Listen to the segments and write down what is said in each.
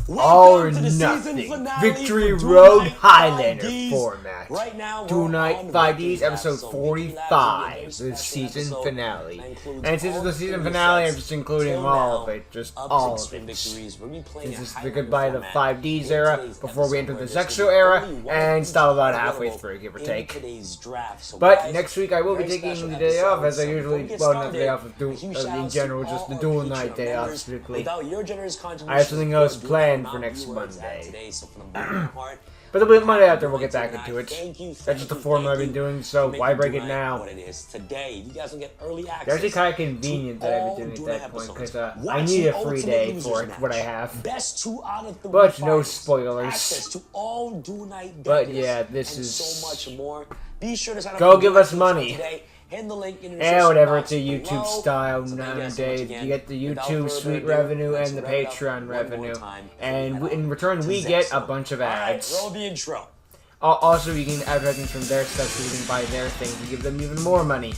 all or nothing. Victory Road Highlander format. Right now, Duel Night 5Ds episode 45, the season finale. And since it's the season finale, I'm just including all of it. Just all of it. Since this is the goodbye to the 5Ds era, before we enter the Sexual era, and stop about halfway through, give or take. But next week I will be taking the day off, as I usually, well, not the day off, in general, just the Duel Night day off, strictly. I have something else planned for next Monday. But the Monday after, we'll get back into it. That's just the form I've been doing, so why break it now? It's actually kind of convenient that I've been doing it at that point, because I need a free day for it, what I have. But no spoilers. But yeah, this is... Go give us money. And whatever, it's a YouTube style nowadays. You get the YouTube suite revenue and the Patreon revenue. And in return, we get a bunch of ads. Also, you can advertise from their stuff so you can buy their things and give them even more money.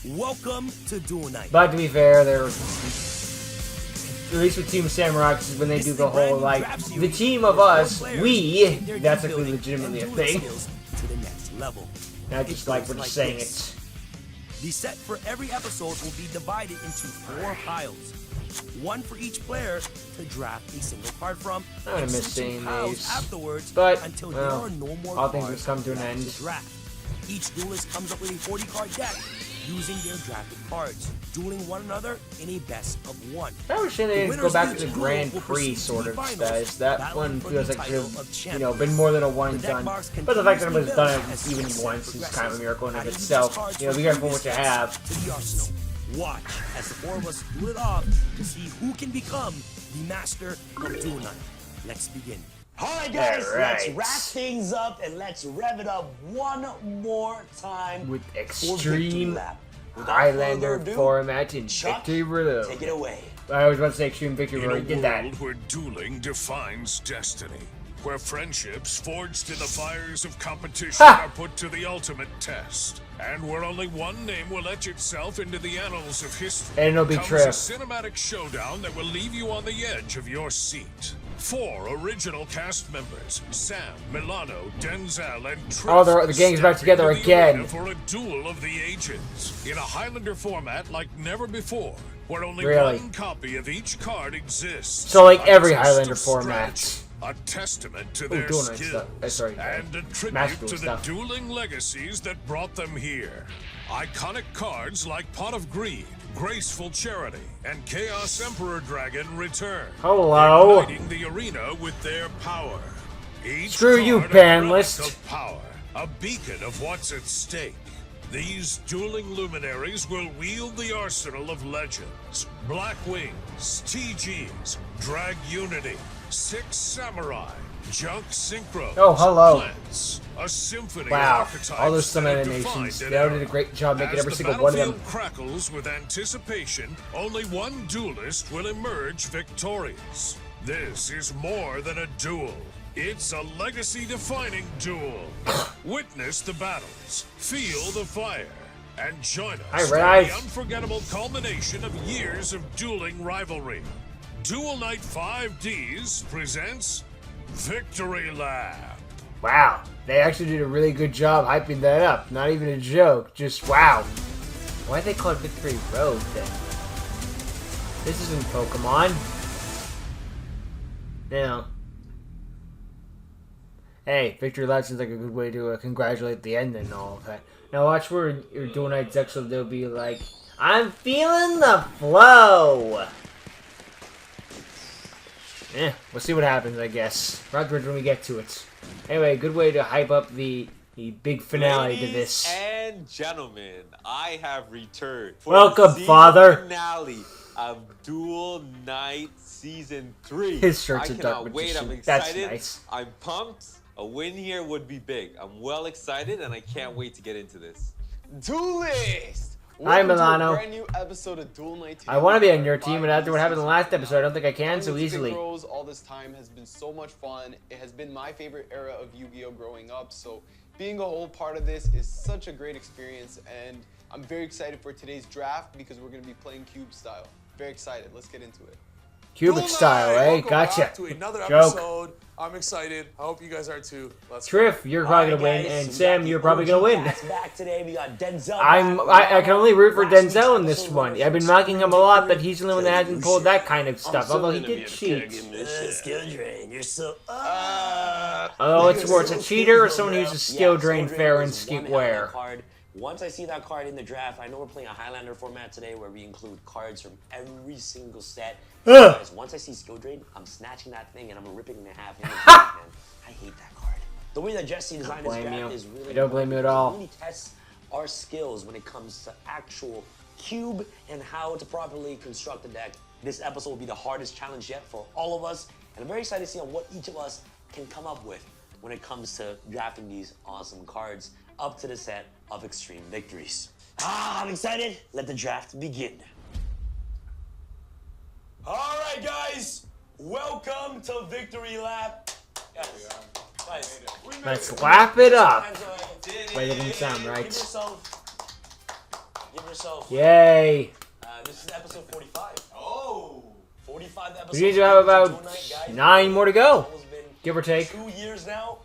Welcome to Duel Night. But to be fair, they're... At least with Team Samurai, when they do the whole, like, the team of us, we, that's actually legitimately a thing. Not just like we're just saying it. The set for every episode will be divided into 4 piles. One for each player to draft a single card from. I'm gonna miss seeing these. Afterwards, but, until well, there are no more all things must come to an end. To draft. Each duelist comes up with a 40-card deck using their drafted cards, dueling one another in a best of 1. I wish they didn't go back to the Grand Prix sort of status. That one feels like it could have, you know, been more than a one done. But the fact that it was done even once is kind of a miracle in of itself. You know, be careful what you have. Watch as the 4 of us split off to see who can become the master of Duel Night. Let's begin. Alright guys, let's wrap things up and let's rev it up one more time with Extreme Highlander format in Victory Road. Take it away. I was about to say Extreme Victory Road, get that. In a world where dueling defines destiny, where friendships forged in the fires of competition are put to the ultimate test, and where only one name will etch itself into the annals of history, and it'll be comes true. A cinematic showdown that will leave you on the edge of your seat. 4 original cast members, Sam, Milano, Denzel, and Triff. Oh, the gang's back together again. For a duel of the ages, in a Highlander format like never before, where only one copy of each card exists. So like every Highlander format. A testament to their skills, and a tribute to the dueling legacies that brought them here. Iconic cards like Pot of Greed, Graceful Charity, and Chaos Emperor Dragon return. Hello. Igniting the arena with their power. Each Screw you, card panelist. of power, a beacon of what's at stake. These dueling luminaries will wield the arsenal of legends. Black Wings, TGs, Drag Unity, 6 Samurai, Junk Synchro. Oh, hello. Plants, a symphony wow, of archetypes all those summon animations. They did a great job making every single one of them. As the battlefield crackles with anticipation, only one duelist will emerge victorious. This is more than a duel. It's a legacy-defining duel. Witness the battles, feel the fire, and join us for the unforgettable culmination of years of dueling rivalry. Duel Night 5Ds presents Victory Lap. Wow, they actually did a really good job hyping that up. Not even a joke, just wow. Why'd they call it Victory Road then? This isn't Pokemon. No. Hey, Victory Lap seems like a good way to congratulate the end and all of that. Now watch where your Duel Night Zexel, they'll be like, I'm feeling the flow. We'll see what happens, I guess. Afterwards when we get to it. Anyway, good way to hype up the big finale to this. And gentlemen, I have returned for welcome, the Father. Finale of Duel Night Season 3. His shirt's a dark I cannot wait. I'm excited. That's nice. I'm pumped. A win here would be big. I'm well excited, and I can't wait to get into this. Duelist! Hi, Milano. Brand new episode of Duel Night. I want to be on your team, but after what happened in the last episode, I don't think I can so easily. All this time has been so much fun. It has been my favorite era of Yu-Gi-Oh! Growing up, so being a whole part of this is such a great experience, and I'm very excited for today's draft because we're going to be playing Cube style. Very excited. Let's get into it. Cubic style, eh? Welcome Gotcha. back to another Joke. episode. I'm excited. I hope you guys are too. Let's Triff, you're probably gonna win, and Sam, you're probably gonna win. Back today, we got Denzel. I can only root for Denzel in this one. I've been knocking him a lot, but he's the only one that hasn't pulled that kind of stuff. Although he did cheat. Skill drain. You're so. Oh, it's worse, a cheater or someone who uses skill drain fair and swear. Once I see that card in the draft, I know we're playing a Highlander format today where we include cards from every single set. Guys, once I see skill drain, I'm snatching that thing and I'm ripping it in half. Man, I hate that card. The way that Jesse designed his draft is really. I don't blame you at all. It really tests our skills when it comes to actual cube and how to properly construct a deck. This episode will be the hardest challenge yet for all of us, and I'm very excited to see on what each of us can come up with when it comes to drafting these awesome cards up to the set of Extreme Victories. I'm excited. Let the draft begin. All right, guys. Welcome to Victory Lap. Guys, Let's lap it up. Wait, that didn't sound right. Give yourself. Yay. This is episode 45. Oh. 45 episodes. We need to have about 9 more to go, give or take. 2 years now.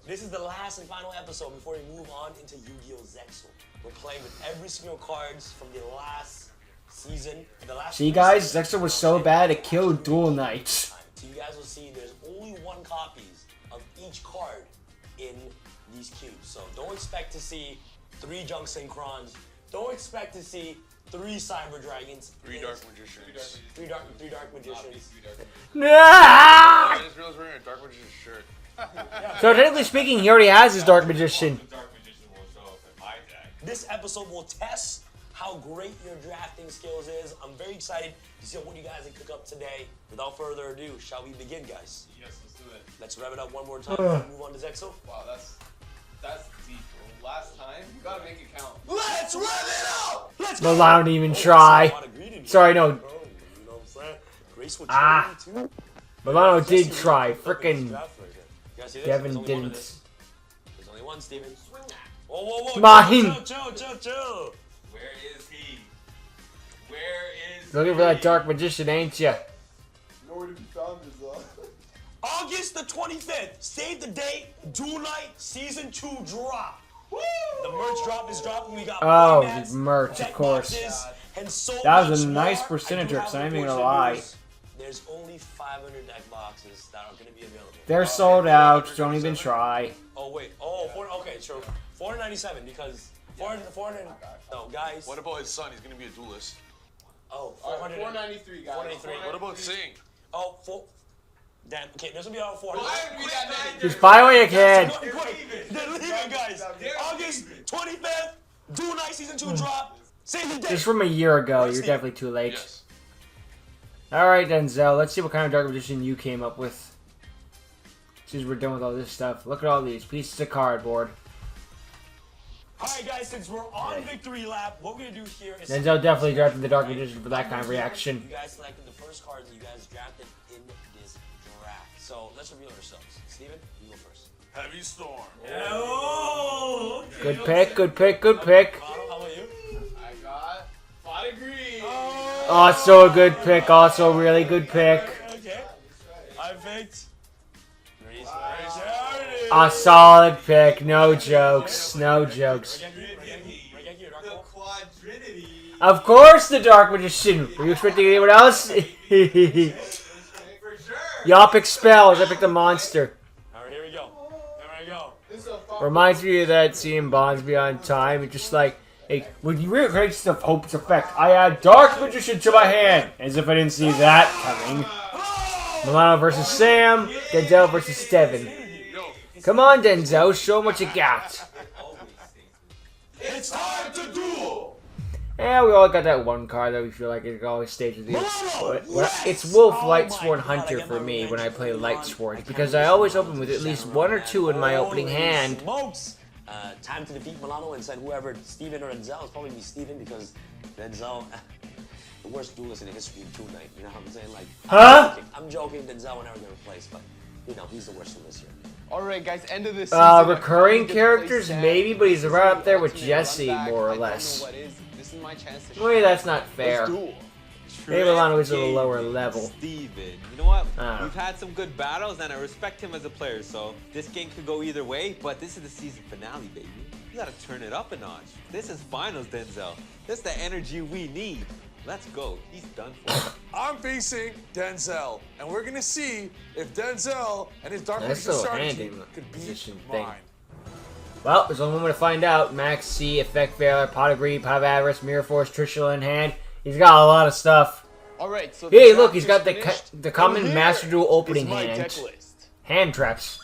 This is the last and final episode before we move on into Yu-Gi-Oh! Zexal. We're playing with every single cards from the last season. See, guys, Zexal was so bad it killed Duel Knights. So you guys will see there's only 1 copies of each card in these cubes. So don't expect to see 3 Junk Synchrons. Don't expect to see 3 Cyber Dragons. 3 Dark Magicians. 3 Dark Magicians. Nah! I just realized we're wearing a Dark Magician shirt. So technically speaking, he already has his Dark Magician. This episode will test how great your drafting skills is. I'm very excited to see what you guys can cook up today. Without further ado, shall we begin, guys? Yes, let's do it. Let's rev it up one more time and move on to Zexal. Wow, that's deep. Last time, you gotta make it count. Let's rev it up! Let's go! Milano didn't even try. Sorry, no. Ah. Milano did try. Frickin' Devin didn't. There's only one, Steven. Whoa, whoa, whoa. Mine. Chill. Where is he? Where is Looking for that Dark Magician, ain't ya? Nowhere to be found is August the 25th. Save the date. Duel Night Season 2 drop. Woo! The merch drop is dropping. We got Oh, formats, the merch, deck of course. boxes, and so That was a much nice more. percentage, I do have so I'm not even unfortunate gonna lie. news. There's only 500 deck boxes that are going to be available. They're sold out. Don't even try. Oh, wait. Oh, okay, true. 497 because 400. No, guys. What about his son? He's gonna be a duelist. Oh, 493, guys. 493. What about Sing? Oh, 4. Damn. Okay, this will be out 400. Just buy what you can. Quick. They're leaving, guys. August 25th. Duel Night Season 2 drop. Save the date. Just from a year ago. You're definitely too late. Yes. Alright, Denzel. Let's see what kind of Dark Magician you came up with. Since we're done with all this stuff. Look at all these pieces of cardboard. Alright, guys, since we're on Victory Lap, what we're going to do here is... Denzel definitely drafted the Dark Magician for that kind of reaction. You guys selected the first cards that you guys drafted in this draft. So let's reveal ourselves. Steven, you go first. Heavy Storm. Oh, okay, Good pick, good pick, good pick. How about you? I got Pot of Greed. Also a good pick, also a really good pick. Okay. I picked... A solid pick, no jokes, no jokes. Of course the Dark Magician. Were you expecting anyone else? Y'all pick spells, I picked a monster. Alright, here we go. Reminds me of that scene in Bonds Beyond Time. It's just like, hey, when you recreate the Hope's effect, I add Dark Magician to my hand. As if I didn't see that coming. Milano versus Sam, Denzel versus Steven. Come on, Denzel, show them what you got. It's time to duel. Yeah, we all got that one card that we feel like it always stays with you. It's Wolf, Lightsworn, Hunter for me when I play Lightsworn, because I always open with at least 1 or 2 in my opening hand. Time to defeat Milano and send whoever, Steven or Denzel. It's probably be Steven because Denzel, the worst duelist in the history of Duel Night. You know what I'm saying? Like, Huh? I'm joking. Denzel will never get replaced, but you know he's the worst one this year. Alright, guys, end of this season. Recurring characters, maybe, but he's right up there with Jesse, more or less. This is my chance to Wait, that's not fair. Let's duel. Maybe Milano is at a lower level. Steven. You know what? Ah. We've had some good battles, and I respect him as a player, so this game could go either way, but this is the season finale, baby. You gotta turn it up a notch. This is finals, Denzel. This is the energy we need. Let's go. He's done for. I'm facing Denzel, and we're gonna see if Denzel and his Dark That's Magician so strategy handy, could beat position thing. mine. Well, there's only one way to find out. Max C, Effect Failure, Pot of Greed, Pot of Avarice, Mirror Force, Trishula in hand. He's got a lot of stuff. Alright, so Hey, the look, draft he's is got finished, the common and Master Duel here opening is my hand. deck list. Hand traps.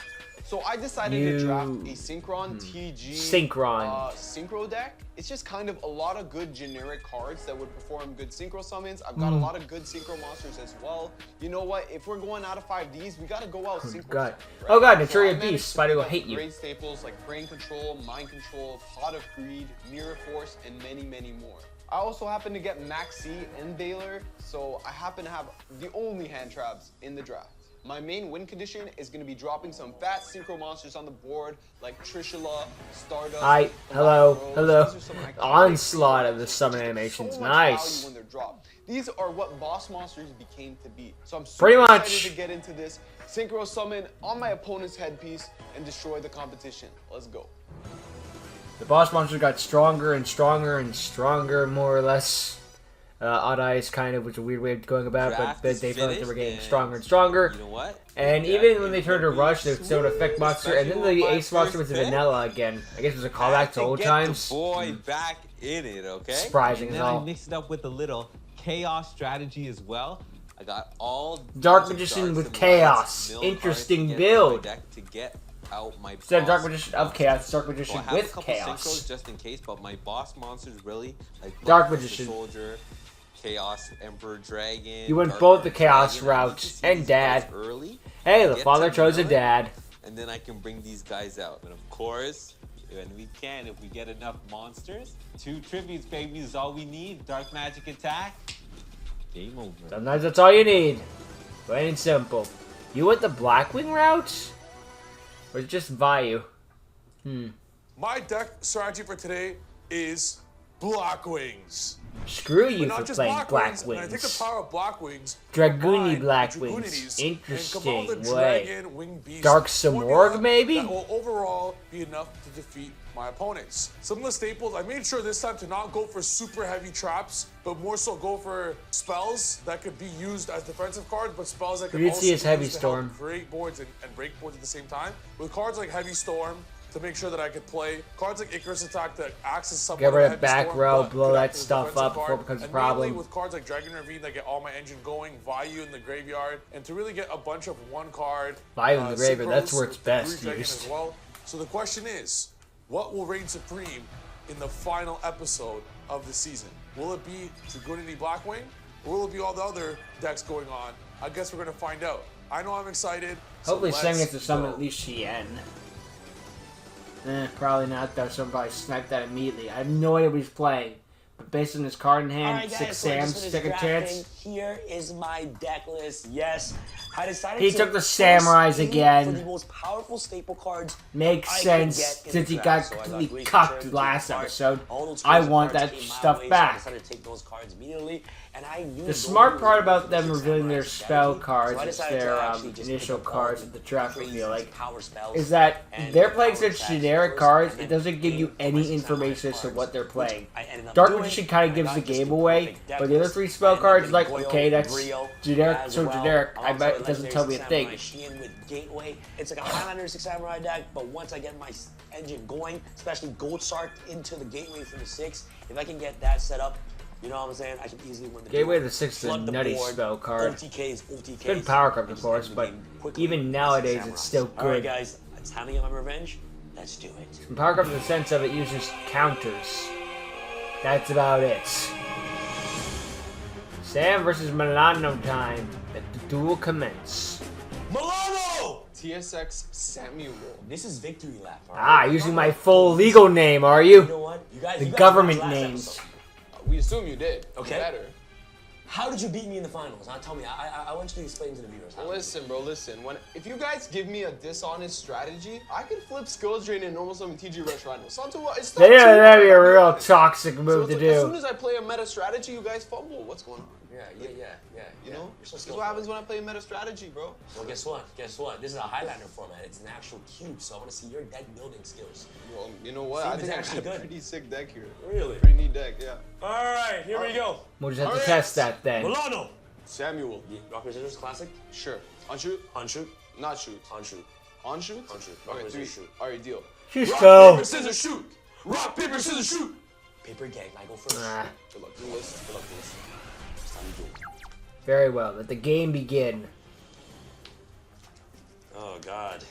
So I decided to draft a Synchron TG Synchron. Synchro deck. It's just kind of a lot of good generic cards that would perform good Synchro summons. I've got a lot of good Synchro monsters as well. You know what? If we're going out of 5Ds, we gotta go out Synchro. God. Synchro, Oh God, So Naturia I managed Beast. to Spider pick will up hate you. Great staples like Brain Control, Mind Control, Pot of Greed, Mirror Force, and many, many more. I also happen to get Max C and Baylor, so I happen to have the only hand traps in the draft. My main win condition is going to be dropping some fat Synchro monsters on the board like Trishula, Stardust. Hello. These are some iconic Onslaught of the Synchro summon monsters. animations. So much Nice. value when they're dropped. These are what boss monsters became to be. So I'm super Pretty excited much. to get into this Synchro summon on my opponent's headpiece and destroy the competition. Let's go. The boss monsters got stronger and stronger and stronger, more or less. Odd Eyes kind of was a weird way of going about it, Draft but is they felt like they were finished, getting and stronger and stronger. You know what? And That even when is they turned to what Rush, we they would Effect Monster, and then especially the with Ace my Monster was first a pick. vanilla again. I guess it was a Had callback to old get times. The boy back in it, okay? Surprising and as then all. I mixed it up with a little chaos strategy as well. I got all Dark bunch of Magician darks with and chaos. lights, milled Interesting cards to get in my build. deck to get out my Instead of Dark boss Magician of monsters. Chaos, Dark So Magician I have a with couple Chaos. synchros just in case, but my boss monsters really like Dark Black Magician. Soldier, Chaos You Dragon. You went Dark both the Chaos Dragon. I need route, to see and these Dad. guys early, Hey, the get father to chose a mill it, dad. and then I can bring these guys out. And of course, when we can, if we get enough monsters, 2 tributes, baby, is all we need. Dark Magic Attack. Game over. Sometimes that's all you need. Plain and simple. You went the Blackwing route? Or just Vayu? My deck strategy for today is Black Wings. Screw But you not for just playing Black Black Wings. And I take the Wings. power of Black Wings. Dragoony combine Black the Wings. Dragoonities, Interesting and come out the way. Dragon Wing Beast Dark formula Samorg, maybe? That will overall be enough to defeat my opponents. Some of the staples, I made sure this time to not go for super heavy traps, but more so go for spells that could be used as defensive cards, but spells that We can did also see be his Heavy used to help Storm. create boards and break boards at the same time. With cards like Heavy Storm, to make sure that I could play cards like Icarus Attack that acts as somewhat Get rid of a of heavy back storm, row, but blow could that act as a stuff defensive up before card. it becomes a And problem. mainly with cards like Dragon Ravine that get all my engine going, Vayu in the graveyard, and to really get a bunch of one card. Vayu in the graveyard, that's synchros where it's with best Blue Dragon used. As well. So the question is, what will reign supreme in the final episode of the season? Will it be Dragoonity Blackwing, or will it be all the other decks going on? I guess we're gonna find out. I know I'm excited. so Hopefully Sam let's gets to summon go. at least Shien. Probably not though, so probably snipe that immediately. I have no idea what he's playing. But based on his card in hand, Alright, 6 guys, so I just Sams, finished second drafting. chance. Here is my deck list. Yes, I decided He to took the first Samurais aim again. for the most powerful staple cards Makes I could sense get in since the he got draft. So I completely Greasy cucked Cherokee last card. episode. All those I crazy want cards that came my stuff way, so back. I decided to take those cards immediately, and I knew The those smart were part the about them Samurai revealing their strategy. spell So cards, I it's decided their to actually just initial pick up cards all of the draft, I crazy feel like, power spells is that and they're playing power such attacks generic first, cards, and it then doesn't give you aim for any my information as to cards, what they're which playing. I ended up Dark doing, Magician kind and of I gives the got just game the away, perfect deck but the other list. 3 I spell ended up cards, getting like, Goyo, okay, that's Brio generic, as so well, generic, I alongside bet it with doesn't Legendary tell me a Six thing. Samurai Shein with Gateway. It's like a Highlander 6 Samurai deck, but once I get my engine going, especially Gold Shark into the Gateway for the 6, if I can get that set up, you know what I'm saying, I can easily win the Gateway duel. to the 6 is a Flood the nutty board, spell card. OTKs. Good power card, of and just course, end the but game quickly even with nowadays, Six it's Samurais. still All right, good. guys, it's time to get my revenge. Let's do it. And power card in the sense of it uses counters. That's about it. Sam versus Milano time. Let the duel commence. Milano! TSX Samuel. This is Victory Lap. All right? Using my full legal name, are you? You know what? You guys, The you guys government watched last names. episode. We assume you did. Okay. Better. How did you beat me in the finals? Huh? Tell me. I want you to explain to the viewers. How? Listen, bro, listen. If you guys give me a dishonest strategy, I could flip skills drain and normal summon TG Rush Rhino. It's not too it's not Yeah, too that'd be a hard, I'll real honest. toxic So move it's to like, as soon do. as I play a meta strategy, you guys fumble. What's going on? Yeah, Yeah. You know? You're so This is what happens when I play meta strategy, bro. Well, guess what? This is a Highlander format. It's an actual cube, so I want to see your deck building skills. Well, you know what? See, I it's think I actually got a good. pretty sick deck here. Really? Pretty neat deck, yeah. All right, here we go. We'll just have to Alright. test that then. Milano. Samuel. Rock, paper, scissors, classic. Sure. On shoot? On shoot. Not shoot. On shoot. On shoot? On shoot. Rock, Okay, paper, three. scissors, shoot. Alright, deal. Just Rock, go. paper, scissors, shoot. Rock, paper, scissors, shoot. Paper gang. I go first. Ah, Good luck, duelist. Good luck, please. It's time to duel. very well. Let the game begin. Oh God.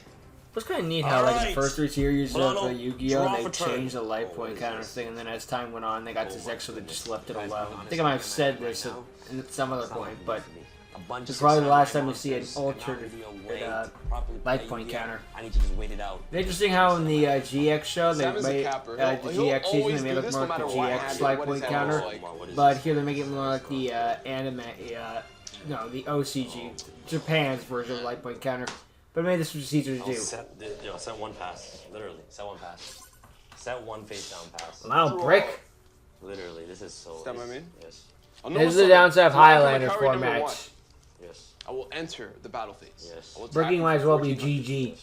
It's kind of neat how like the Alright. first 3 series of Milano, Yu-Gi-Oh! draw They for turn. changed the life Oh, point what is counter this? thing, and then as time went on, they got Oh this my extra that goodness. just left it Guys, alone. be I honest, think I might have I'm said right this now. at some other It's not point, like but for me. A bunch it's of probably the last samurai time we see an monsters, and altered now maybe a way to properly life play point Yu-Gi-Oh! counter. I need to just wait it out. Interesting how in the GX show they Sam is a made capper. the He'll GX season always they do made it this more no like the matter what GX happens, life what point his counter, hand is like. What is but this? here they're making it more like the anime, no, the OCG, Japan's version of life point counter. But maybe this was easier to do. Set one pass. Literally, set one pass. Set one face down pass. Wow, brick. Literally, this is so. That what I mean? Yes. This is the downside of Highlander formats. Yes. I will enter the battle phase. Yes. I will attack Bricking you might for as well be 1400. GG.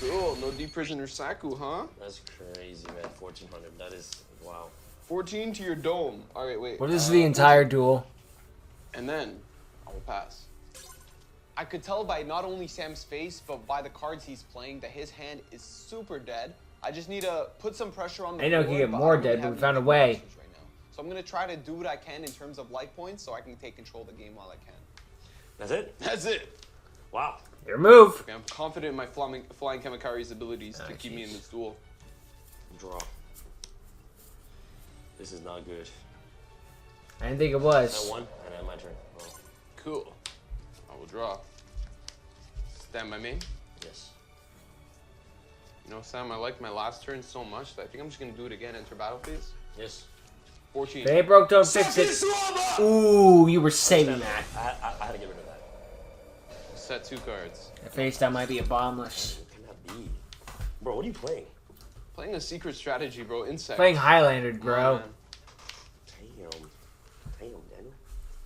Cool. No deep prisoner Saku, huh? That's crazy, man. 1400. That is wow. 14 to your dome. All right, wait. What is the entire duel? And then I will pass. I could tell by not only Sam's face, but by the cards he's playing that his hand is super dead. I just need to put some pressure on the I know it board, could get but more I don't really dead, but have we found a any way. options right now. So I'm going to try to do what I can in terms of life points so I can take control of the game while I can. That's it. That's it. Wow. Your move. Okay, I'm confident in my flying Kamakari's abilities to keep me in this duel. Draw. This is not good. I didn't think it Set was. one, and then my turn. Oh, Cool. I will draw. Stand by me. yes. You know, Sam, I liked my last turn so much that I think I'm just going to do it again, enter battle phase. Yes. 14. If it ain't broke, don't fix it. Ooh, you were saving that. I had to get rid of that. Set 2 cards. The face down might be a bombless. What can that be? Bro, what are you playing? Playing a secret strategy, bro. Insect. Playing Highlander, Come on, bro. man. Damn, Daniel.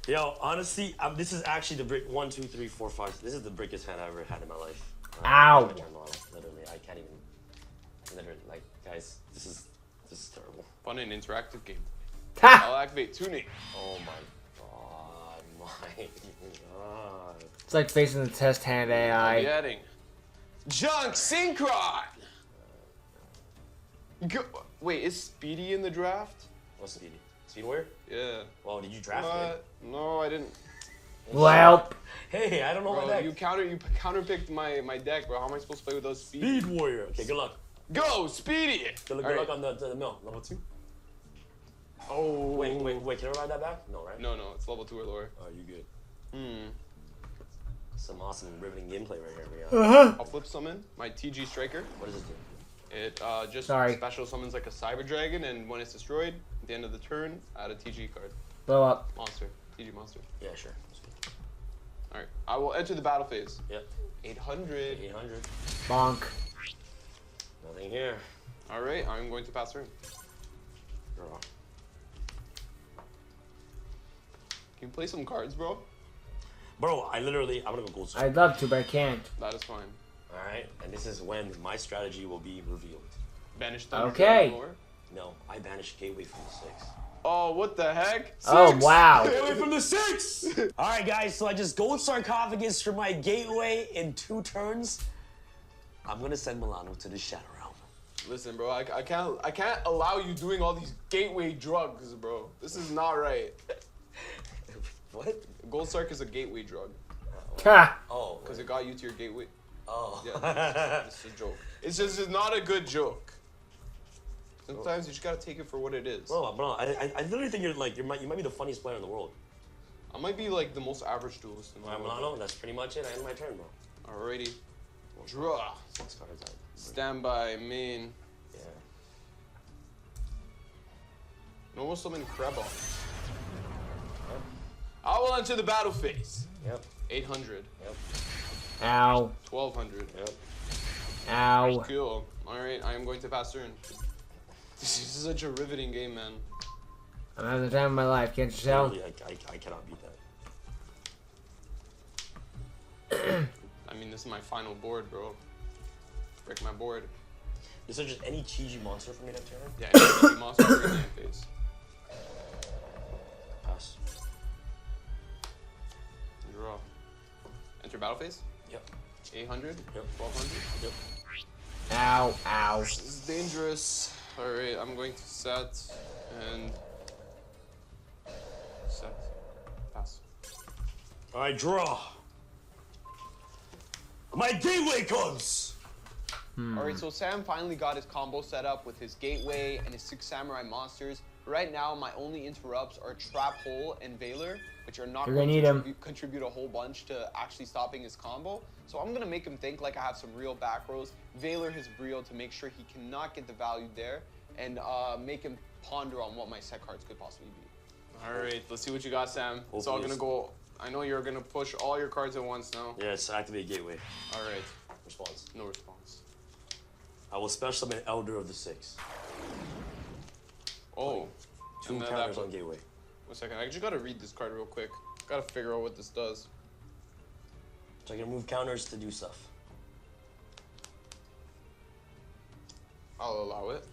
Yo, honestly, this is actually the brick. 1, 2, 3, 4, 5. This is the brickest hand I've ever had in my life. Ow. My turn, literally, I can't even. Literally, like, guys, this is terrible. Fun and interactive game. Ha! I'll activate tuning. Oh my god, my god. It's like facing the test hand I'll be AI. adding Junk Synchron. Wait, is Speedy in the draft? What's Speedy? Speed Warrior? Yeah. Well, did you draft What? No, I didn't. Well, it? Hey, I don't know my Bro, deck. you counterpicked my deck, bro. How am I supposed to play without Speed? Speed Warrior. Okay, good luck. Go, Speedy! Good All right. luck on the mill. Level 2. Oh. Wait, can I ride that back? No, right? No, it's level 2 or lower. Oh, you good. Hmm. Some awesome riveting gameplay right here. We got. I'll flip summon my TG Striker. What does it do? It just Sorry. special summons like a Cyber Dragon, and when it's destroyed, at the end of the turn, add a TG card. blow up. Monster. TG monster. Yeah, sure. That's good. Alright. I will enter the battle phase. Yep. 800. 800. Bonk. Nothing here. Alright, I'm going to pass turn. Draw. Can you play some cards, bro? Bro, I'm gonna go gold sword. I'd love to, but I can't. That is fine. Alright, and this is when my strategy will be revealed. Banish Thunder Okay. Dragon Lore. No, I banish Gateway from the 6. Oh, what the heck? Oh, Six! wow. Gateway from the 6! Alright, guys, so I just gold sarcophagus for my Gateway in 2 turns. I'm gonna send Milano to the Shadow Realm. Listen, bro, I can't allow you doing all these gateway drugs, bro. This is not right. What? Gold Sark is a gateway drug Ha! Oh. because it got you to your gateway. Oh. Yeah, it's a joke. It's just not a good joke. Sometimes you just gotta take it for what it is. Bro, I literally think you might be the funniest player in the world. I might be like the most average duelist in the Alright, world. Milano, that's pretty much it. I end my turn, bro. Alrighty. Draw. 6 cards out. Standby, main. Yeah. Normal summon Krebon. I will enter the battle phase. Yep. 800. Yep. Ow. 1200. Yep. Ow. Cool. Alright, I am going to pass turn. This is such a riveting game, man. I'm having the time of my life, can't you tell? Literally, I cannot beat that. I mean, this is my final board, bro. Break my board. Is there just any cheesy monster for me to turn? Yeah, any monster for your phase. Pass. Draw. Enter battle phase? Yep. 800? Yep. 1200? Yep. Ow, ow. This is dangerous. Alright, I'm going to set and set. Pass. I draw. My gateway comes. Alright, so Sam finally got his combo set up with his gateway and his 6 samurai monsters. Right now, my only interrupts are Trap Hole and Valor, which are not You're going gonna to need 'em. contribute a whole bunch to actually stopping his combo. So I'm gonna make him think like I have some real back rows. Valor his Brio to make sure he cannot get the value there, and make him ponder on what my set cards could possibly be. Alright, let's see what you got, Sam. It's all gonna go. I know you're gonna push all your cards at once now. Yes, activate gateway. Alright, Response. no response. I will special summon Elder of the Six. Oh. 2 And then counters that- on gateway. 1 second, I just gotta read this card real quick. Gotta figure out what this does. So I can move counters to do stuff. I'll allow it.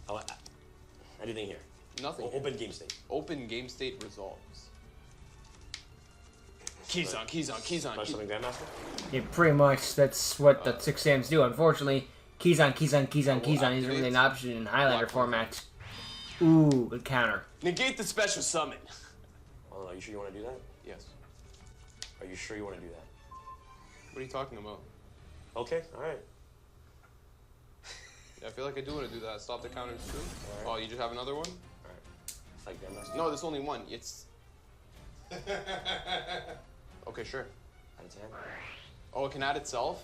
Oh, anything here. Nothing. Open game state. Open game state resolves. Keys on, keys on, keys on. Special summon Grandmaster. Yeah, pretty much. That's what the 6 Sams do. Unfortunately, keys on, keys on, keys on, keys on isn't really an option in Highlander Block format. Ooh, good counter. Negate the special summon. Oh, are you sure you want to do that? Yes. Are you sure you want to do that? What are you talking about? Okay, alright. Yeah, I feel like I do want to do that. Stop the counters too. Oh, you just have another one? Alright. It's like Grandmaster. No, there's only one. It's. Okay, sure. Out of 10. Oh, it can add itself?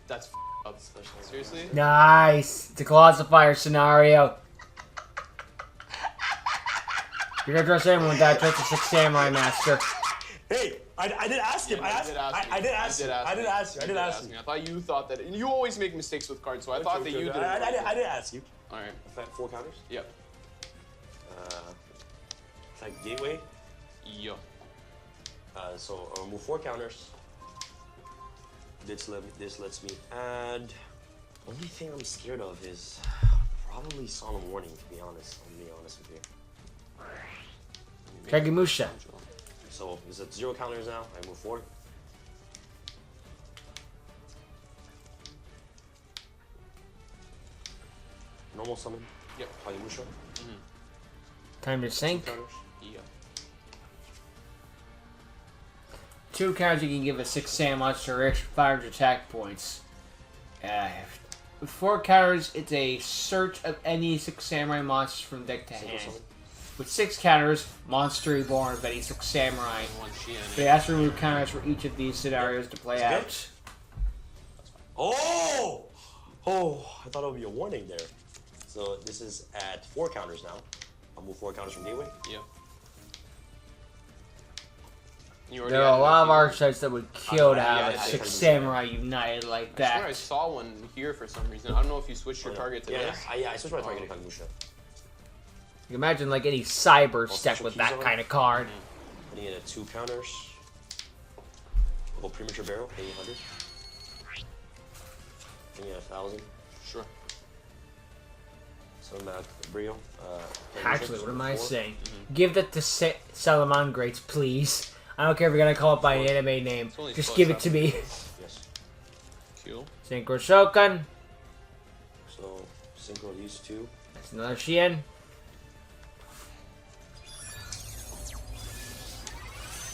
That's up. Seriously? Nice. It's a Colossifier scenario. You're gonna trust anyone with that. Trust the 6 Samurai Master. Hey, I did ask him. Yeah, I did ask you. I thought you thought that. You always make mistakes with cards, so I thought that you did. I did ask you. Alright. Effect 4 counters. Yep. Effect gateway. Yeah. So I'll remove 4 counters. This lets me add. Only thing I'm scared of is probably Solemn Warning. To be honest, I'm being honest with you. Kagemusha. So is it 0 counters now? I move 4. Normal summon. Yep. Hayamusha. Time to sink. Counters. Yeah. 2 counters you can give a 6 Sam monster extra 500 attack points. With 4 counters, it's a search of any 6 Samurai monsters from deck to Single hand. summon. With 6 counters, monster reborn of any 6 Samurai. One Sheehan. They have to remove counters for each of these scenarios to play out. Oh! Oh, I thought it would be a warning there. So this is at 4 counters now. I'll move 4 counters from gateway. Yeah. There are a lot of archetypes that would kill to yeah, have a yeah, 6 yeah. Samurai united like I swear I that. saw one here for some reason. I don't know if you switched your target to Yeah, this. I switched my target to Kagemusha. You can imagine like any cyber deck special with keys that on it? kind of card. Putting it at 2 counters. We'll go premature barrel, 800. Putting it at 1,000. Sure. So back Brio. Actually, what am I 4. saying? Give that to Salaman Greats, please. I don't care if you're gonna call it by an anime name. only Just plus give it to me. Yes. Q. Synchro Shokan. So synchro these 2. That's another Shien.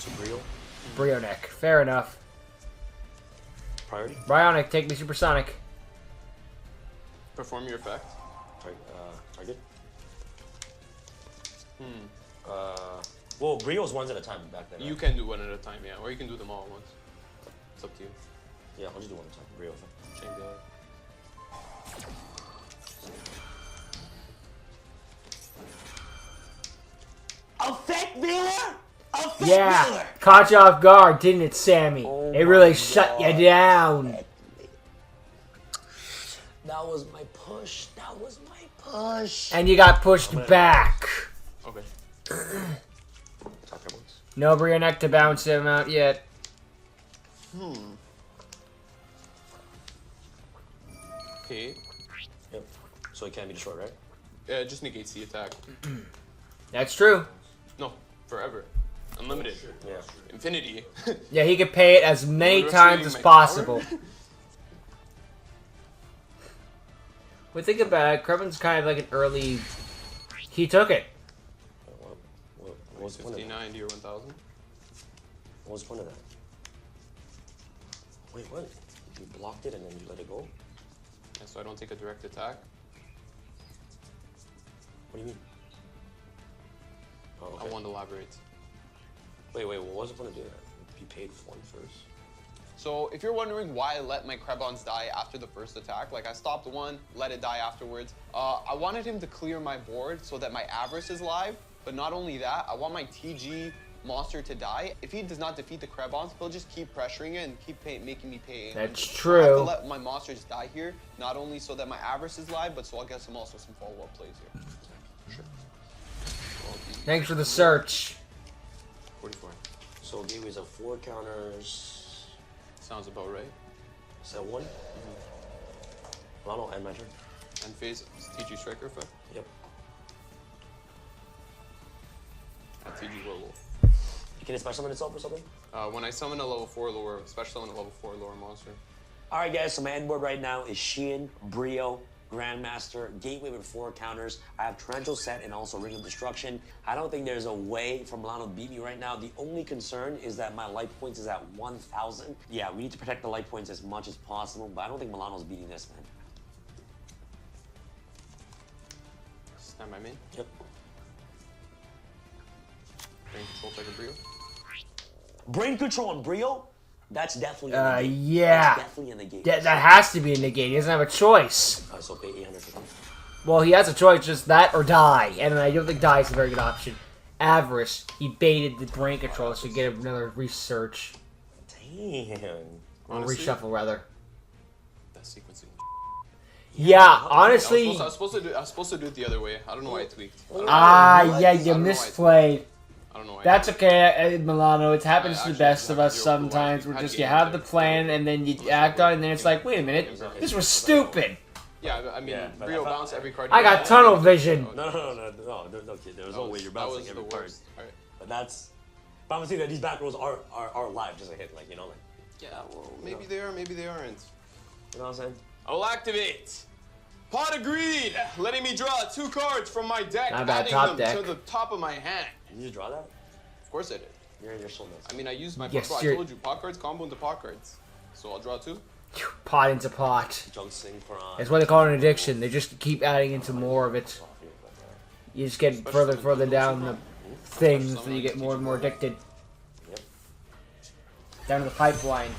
2 Brio. Brionic. Fair enough. Priority. Brionic, take me supersonic. Perform your effect. Target. Well, Brio's ones at a time back then. You Right? can do one at a time, yeah. Or you can do them all at once. It's up to you. Yeah, I'll just do one at a time. Brio. Chain Dealer. Effect Miller! Effect Yeah, caught you off guard, didn't it, Sammy? Oh It really my shut you God. down. That was my push. That was my push. And you got pushed back. Okay. Top card once. No Brionic to bounce him out yet. Okay. Yep. So it can't be destroyed, right? Yeah, it just negates the attack. That's true. No, forever. Unlimited. Yeah. Infinity. Yeah, he could pay it as many What's times reading as my possible. power? But think about it, Krevin's kind of like an early... He took it. What was the point of that? 59 to your 1000. What was the point of that? Wait, what? You blocked it and then you let it go? Yeah, so I don't take a direct attack. What do you mean? Oh, I okay. won't elaborate. Wait, what was the point of doing that? You paid one first. So if you're wondering why I let my Krebons die after the first attack, like I stopped one, let it die afterwards. I wanted him to clear my board so that my Avarice is live, but not only that, I want my TG monster to die. If he does not defeat the Krebons, he'll just keep pressuring it and keep making me pay. That's I have to true. let my monsters die here, not only so that my Avarice is live, but so I'll get some also some follow-up plays here. Sure. Thanks for the search. 44. So gateways of 4 counters. Sounds about right. Is that 1? Well, no, end my turn. End phase TG Striker effect. Yep. TG Werewolf. Can it special summon itself or something? When I summon a level 4 lower, special summon a level 4 lower monster. Alright guys, so my end board right now is Sheehan, Brio, Grandmaster, Gateway with 4 counters. I have Torrential set and also Ring of Destruction. I don't think there's a way for Milano to beat me right now. The only concern is that my life points is at 1,000. Yeah, we need to protect the life points as much as possible, but I don't think Milano's beating this, man. Stand by main. Yep. Brain control type of Brio. Brain Control on Brio? That's definitely in the gate. Yeah. That's definitely in the gate. That has to be a negate. He doesn't have a choice. So pay 850. Well, he has a choice, just that or die. And I don't think die is a very good option. Avarice, he baited the brain control so get another research. Damn. Or Honestly, reshuffle, rather. that sequencing. Yeah, honestly... I was supposed to do it the other way. I don't know why I tweaked. I don't Yeah, you know why I misplayed. I don't know why. That's okay, Milano. It happens to the Actually, best of us zero clue why. sometimes. We're Had just, game you have there. the plan, and then you act on it, and then it's like, wait a minute, this was stupid. Yeah, I mean, Yeah, but Brio I thought- bounce every card. I got tunnel vision. No, there's no kid. There's no way you're That bouncing was every the card. worst. Alright. But that's... But I'm saying that these back rolls are live, just a hit, like, you know, like... Yeah, well, maybe they are, maybe they aren't. You know what I'm saying? I'll activate Pot of Greed, letting me draw 2 cards from my deck, Not bad, adding top them deck. to the top of my hand. Did you just draw that? Of course I did. You're so nice. I mean, I used my Yes, pot. I you're- told you, pot cards combo into pot cards. So I'll draw 2. Pot into pot. Junk Synchron. That's why they call it an addiction. They just keep adding into more of it. You just get further and further down the things, so you get more and more addicted. Yep. Down to the pipeline.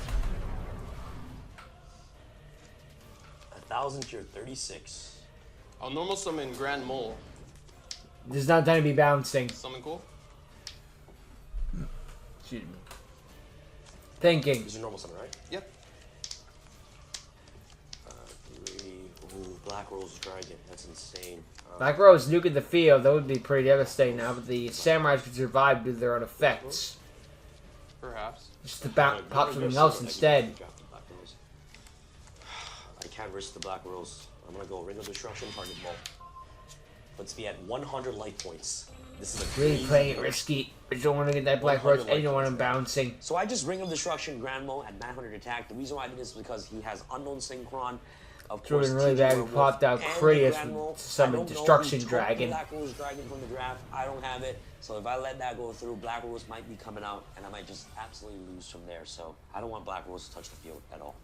1,000 to your 36. I'll normal summon Grand Mole. There's not time to be bouncing. Summon cool. Excuse me. Thinking. This is your normal summon, right? Yep. 3. Ooh, Black Rose Dragon. That's insane. Black Rose nuking the field, that would be pretty devastating now, but the samurais could survive due to their own effects. Perhaps. Just to pop something else instead. I can't risk the Black Rose. I'm gonna go Ring of Destruction, target ball. Puts me at 100 life points. This is a Really crazy playing it build. risky, but you don't want to get that Black Rose, and you don't want him bouncing. So I just Ring of Destruction Grand Mo at 900 attack. The reason why I did this is because he has Unknown Synchron. Of It would've course, been really TG bad if he Werewolf, popped out and Critias Grand Mo. with some I don't know, Destruction we took Dragon. Black Rose Dragon from the draft. I don't have it. So if I let that go through, Black Rose might be coming out, and I might just absolutely lose from there. So I don't want Black Rose to touch the field at all.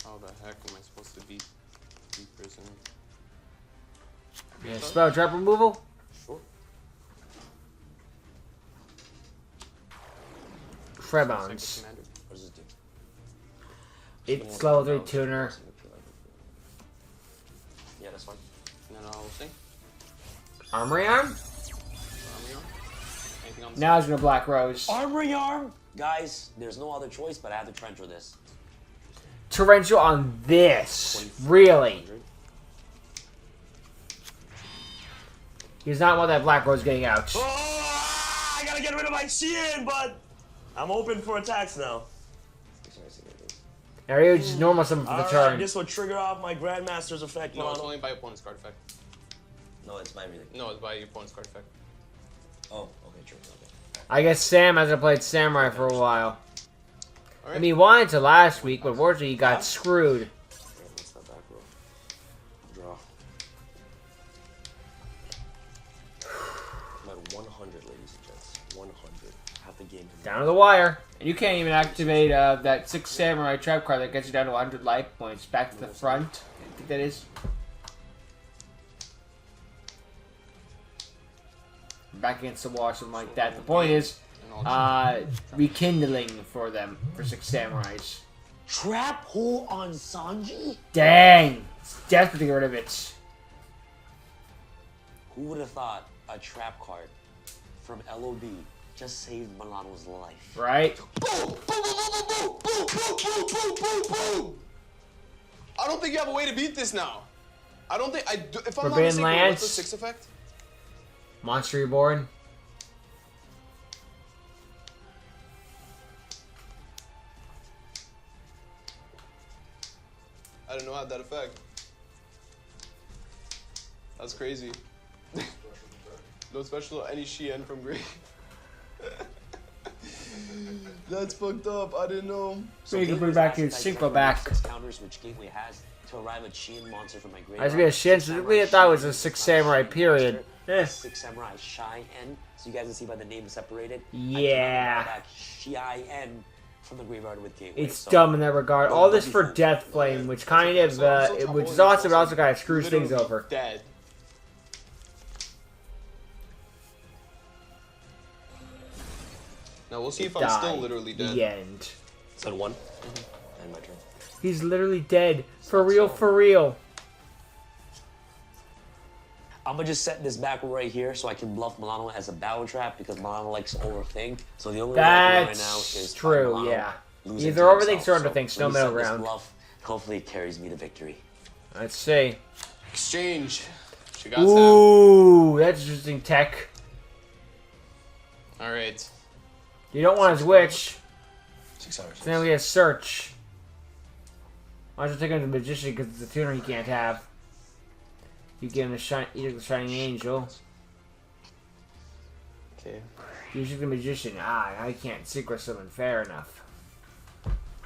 How the heck am I supposed to beat prison? Yeah, spell trap removal? Sure. Trebons. Commander. What does this do? It's level 3 tuner. Yeah, that's fine. And then I'll sing. Armory Arm? Anything on the Now he's gonna Black Rose. Armory Arm! Guys, there's no other choice, but I have to Trencher this. Torrential on this. Really? He does not want that Black Rose getting out. get rid of my Chien, but I'm open for attacks now. Ario just normal summon for the Alright, turn. this will trigger off my Grandmaster's effect. No, it's Milano. only by opponent's card effect. No, it's my everything. No, it's by opponent's card effect. Oh, okay, true. Okay. I guess Sam hasn't played Samurai for a while. All I mean, he wanted to last week, but unfortunately he got screwed. What's that back row? Draw. I'm at 100, ladies and gents. 100. Half the game. Down to the wire. And you can't even activate that 6 Samurai trap card that gets you down to 100 life points. Back to the front. I think that is. Back against the wall, something like that. The point is, rekindling for them, for 6 Samurais. Trap hole on Sanji? Dang! It's desperate to get rid of it. Who would have thought a trap card from LOD just saved Milano's life? Right? Boom! Boom! Boom! Boom! Boom! Boom! Boom! Boom! Boom! Boom! I don't think you have a way to beat this now. I don't think I do. If I'm not Forbidden mistaken, Lance. what's the 6 effect? Monster Reborn. I didn't know I had that effect. That's crazy. No special, any Chien from Grey. That's fucked up. I didn't know. So you can bring back your Synchro back. Counters which Gateway has to arrive a Chien monster from my graveyard. I was gonna Shin, specifically I thought it was a 6 Samurai period. Eh. 6 Samurai Chien. So you guys can see by the name separated. Yeah. Chien from the graveyard with Gateway. It's dumb in that regard. All this for Death Flame, which kind of, which is awesome, but also kind of screws things over. Dead. Now we'll see if I'm still literally dead. The end. Is that 1? And my turn. He's literally dead. For real, for real. I'm gonna just set this back right here so I can bluff Milano as a battle trap because Milano likes to overthink. So the only way I can do right now is true, Milano yeah. losing Either to overthinks himself. or underthinks, So no let me middle set this ground. Bluff. Hopefully it carries me to victory. Let's see. Exchange. She got Sam. Ooh, that's interesting tech. All right. You don't want his witch. 6 hours. So now we have search. Why don't you take him to the magician because it's a tuner he can't have. You give him the shining angel. Okay. You took the magician. Ah, I can't secret summon. Fair enough.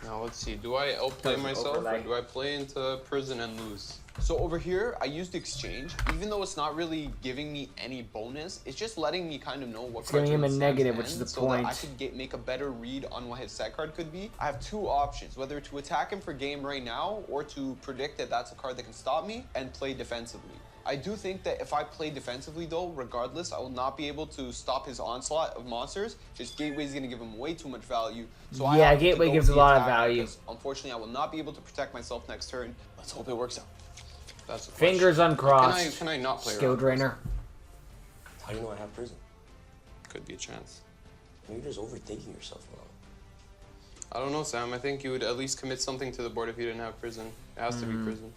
Now let's see. Do I outplay myself or do I play into prison and lose? So over here, I used exchange. Even though it's not really giving me any bonus, it's just letting me kind of know what cards giving him are a in negative, Sam's which is hand the so point. that I could make a better read on what his set card could be. I have 2 options, whether to attack him for game right now or to predict that that's a card that can stop me and play defensively. I do think that if I play defensively though, regardless, I will not be able to stop his onslaught of monsters. Just Gateway is going to give him way too much value. So I Yeah, have to Gateway go gives with a the lot of attack value. because unfortunately, I will not be able to protect myself next turn. Let's hope it works out. That's the Fingers question. uncrossed. Can I not play Skill around? drainer. How do you know I have prison? Could be a chance. You're just overthinking yourself, Milano. I don't know, Sam. I think you would at least commit something to the board if you didn't have prison. It has to be prison.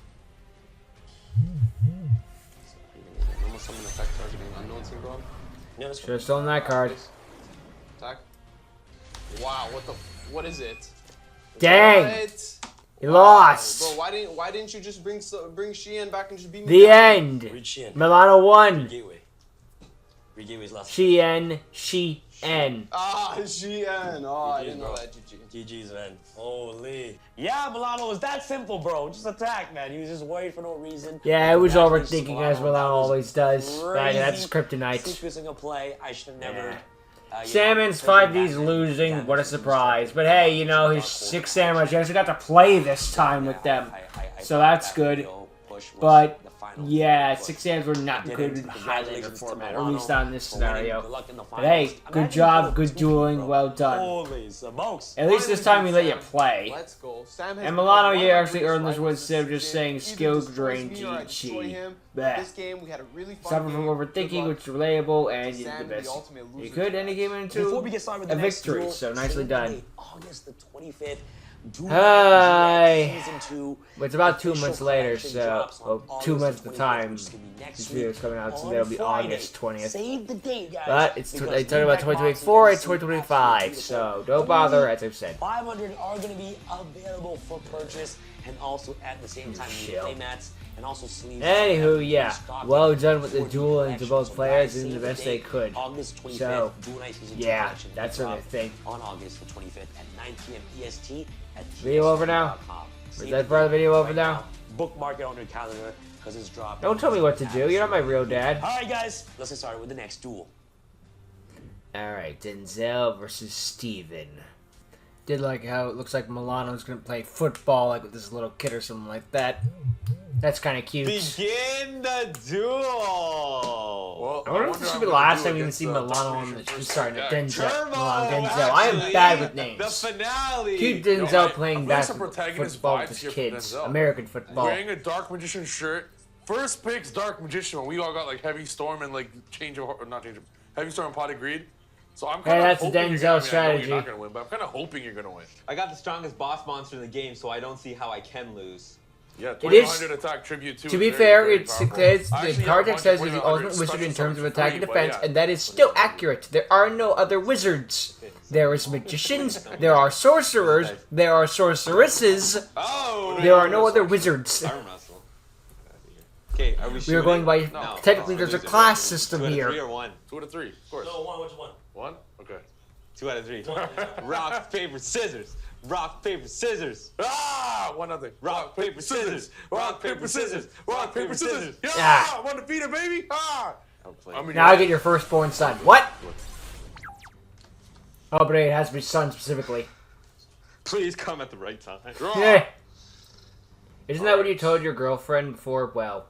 Almost summon effect targeting unknown syncron. Yeah, that's Should have stolen that card. Attack. Wow, what is it? Dang! What? He lost. Bro, why didn't you just bring Chien back and just beat me The down? end. Read Chien. Milano won. Gateway. Read Gateway's last. Chien. Ah, Chien. Oh, I didn't know bro. that. GG. GG's, man. Holy. Yeah, Milano, it was that simple, bro. Just attack, man. He was just worried for no reason. Yeah, it was Congratulations, overthinking as Milano always does. That's Crazy kryptonite. sequencing a play. I should have never. Yeah. You Salmon's know, 5D's taken losing. that What a decision. surprise. But hey, you know, his 6 Samurais actually got to play this time with them. I So thought that's that good. video push was But the final yeah, push. 6 Samurais were not Didn't. good in Highlander Congratulations to format, or at Milano least not in this for winning. scenario. Good luck in the But hey, finals. good Imagine job, you good put dueling, bro. well done. Holy smokes. At least this time we let you play. Let's go. Sam has And become Milano, one of you my actually greatest earned this one rivals instead of this just season. saying Either skill destroys drain me or I destroy GG. him. Bleh. This game, we had a really fun Suffer from game. overthinking, Good luck. which is relatable, and you Sam, did the the best. ultimate You loser could to end the us. game into Before we get started with the a next victory, duel, so nicely same done. day, August the 25th, Duel Hi. Season 2. It's about 2 months later, Collection so drops on well, 2 months at the 25th, time. which is gonna be next This week video's coming out, so on that'll be Friday. August 20th. Save the date, guys. But it's because they talking about Feedback 2024 and Boxing 2025, is so absolutely don't bother, beautiful. as I've said. 500 are going to be available for purchase, and also at the same time, new Chill. play mats and also sleeves. Anywho, yeah, Stocked well in done with the for duel into collection. both So players guys, and the save best they date, could. August 25th, So, Duel Night Season 2 yeah, collection that's will what I drop think. on August the 25th at 9 p.m. EST at Video over now? TSM.com. Is that part of the video over now? Bookmark it on your calendar because it's dropping. Don't tell me what to do, you're not my real dad. All right, guys, let's get started with the next duel. Alright, Denzel versus Steven. Did like how it looks like Milano's gonna play football like with this little kid or something like that. That's kind of cute. Begin the duel. Well, I wonder if this should be the last time we can see Milano on the Denzel. Turbo, Denzel. I am actually, bad with The names. finale. Keep Denzel I playing feel like some basketball protagonist football vibes with here his from kids. Denzel. American football. Wearing a Dark Magician shirt. First pick's Dark Magician when we all got like Heavy Storm and like Heavy Storm and Potted Greed. So I'm kind of that's a hoping you're Denzel gonna, strategy. I know you're not gonna win, but I'm kind of hoping you're gonna win. I got the strongest boss monster in the game, so I don't see how I can lose. Yeah, It is- 2100 attack tribute too. To be is fair, very it's powerful. the I actually card have text says one he's the 2100 ultimate wizard in special terms of summon for attack free, and but defense, yeah. and that is still accurate. There are no other wizards. There is magicians, there are sorcerers, there are sorceresses, Oh. there are no other wizards. Arm wrestle. Okay, are we We are shooting? going by, No. technically there's a class Two system out of three here. or one? 2 out of 3, of course. No, one. Which one? One? Okay. 2 out of 3. Rock, paper, scissors. Rock, paper, scissors. Ah! 1-0. Rock, paper, scissors. Rock, paper, scissors. Rock, paper, scissors. Yeah! Ah. One defeated, baby! Ah! Outplayed. I mean, Now I get your firstborn son. What? Oh, but it has to be son specifically. Please come at the right time. Draw. Yeah. Isn't that what you told your girlfriend before? Well,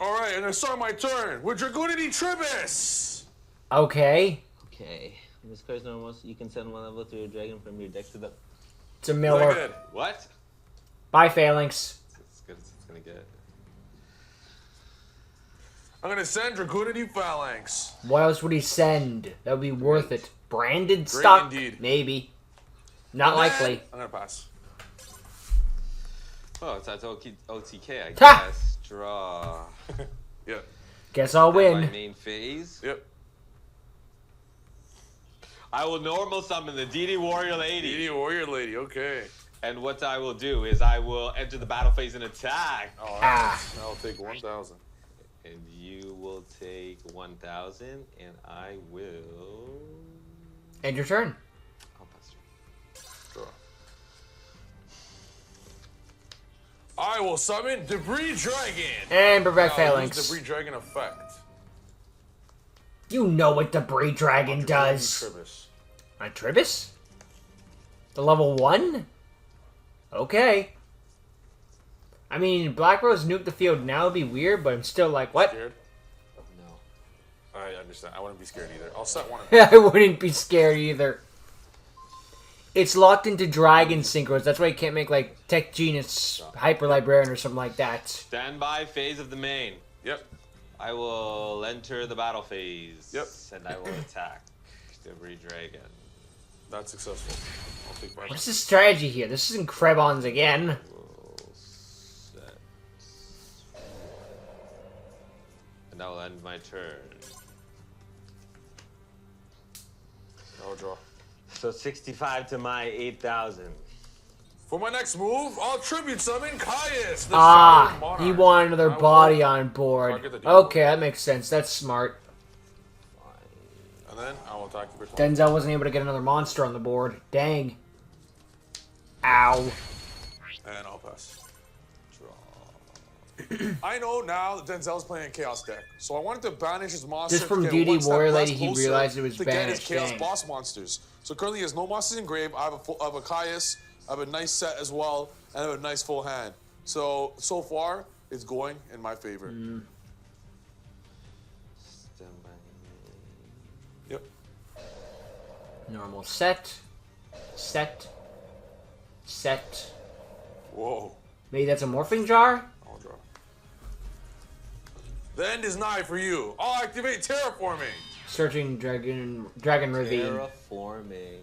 All right, and it's on my turn with Dragoonity Tribus. okay. Okay. In this card's normal, so you can send one level to your dragon from your deck to the. It's a Really Miller. good. What? Bye, Phalanx. It's good as it's gonna get. I'm gonna send Dragoonity Phalanx. What else would he send? That would be worth it. Branded stock? indeed. Maybe. Not And then- likely. I'm gonna pass. Oh, it's at OTK, I Ha! guess. Draw. Yep. Guess I'll My win. main phase. Yep. I will normal summon the DD Warrior Lady. DD Warrior Lady. Okay. And what I will do is I will enter the battle phase and attack. All right. Ah. I'll take 1,000. And you will take 1,000, and I will. End your turn. I'll pass. Draw. I will summon Debris Dragon. And bring back I'll use Phalanx. Debris Dragon effect. You know what Debris Dragon does. Tribus. On Tribus? The level 1? Okay. I mean, Black Rose nuke the field now would be weird, but I'm still like, what? Scared? No. I understand. I wouldn't be scared either. I'll set one. I wouldn't be scared either. It's locked into Dragon Synchros. That's why you can't make, like, Tech Genius Hyper Librarian or something like that. Standby phase of the main. Yep. I will enter the battle phase. Yep. And I will attack Debris Dragon. That's successful. I'll take 5. What's the strategy here? This isn't Krebons again. Will set. And that will end my turn. I'll draw. So 65 to my 8,000. For my next move, I'll tribute summon Caius. The Ah, Shattered Monarch. he wanted another I will body on board. target the Okay, that makes sense. That's smart. And then I will attack the bitch. Denzel wasn't able to get another monster on the board. Dang. Ow. And I'll pass. Draw. I know now that Denzel's playing a Chaos deck, so I wanted to banish his monsters. Just from to get DD one step Warrior less Lady, he closer realized it was to get his banished. Chaos Dang. boss monsters. So currently he has no monsters in grave. I have a Caius. I have a nice set as well, and I have a nice full hand. So far, it's going in my favor. Standby. Yep. Normal set. Set. Set. Whoa. Maybe that's a morphing jar? I'll draw. The end is nigh for you. I'll activate terraforming. Searching Dragon Ravine. Terraforming.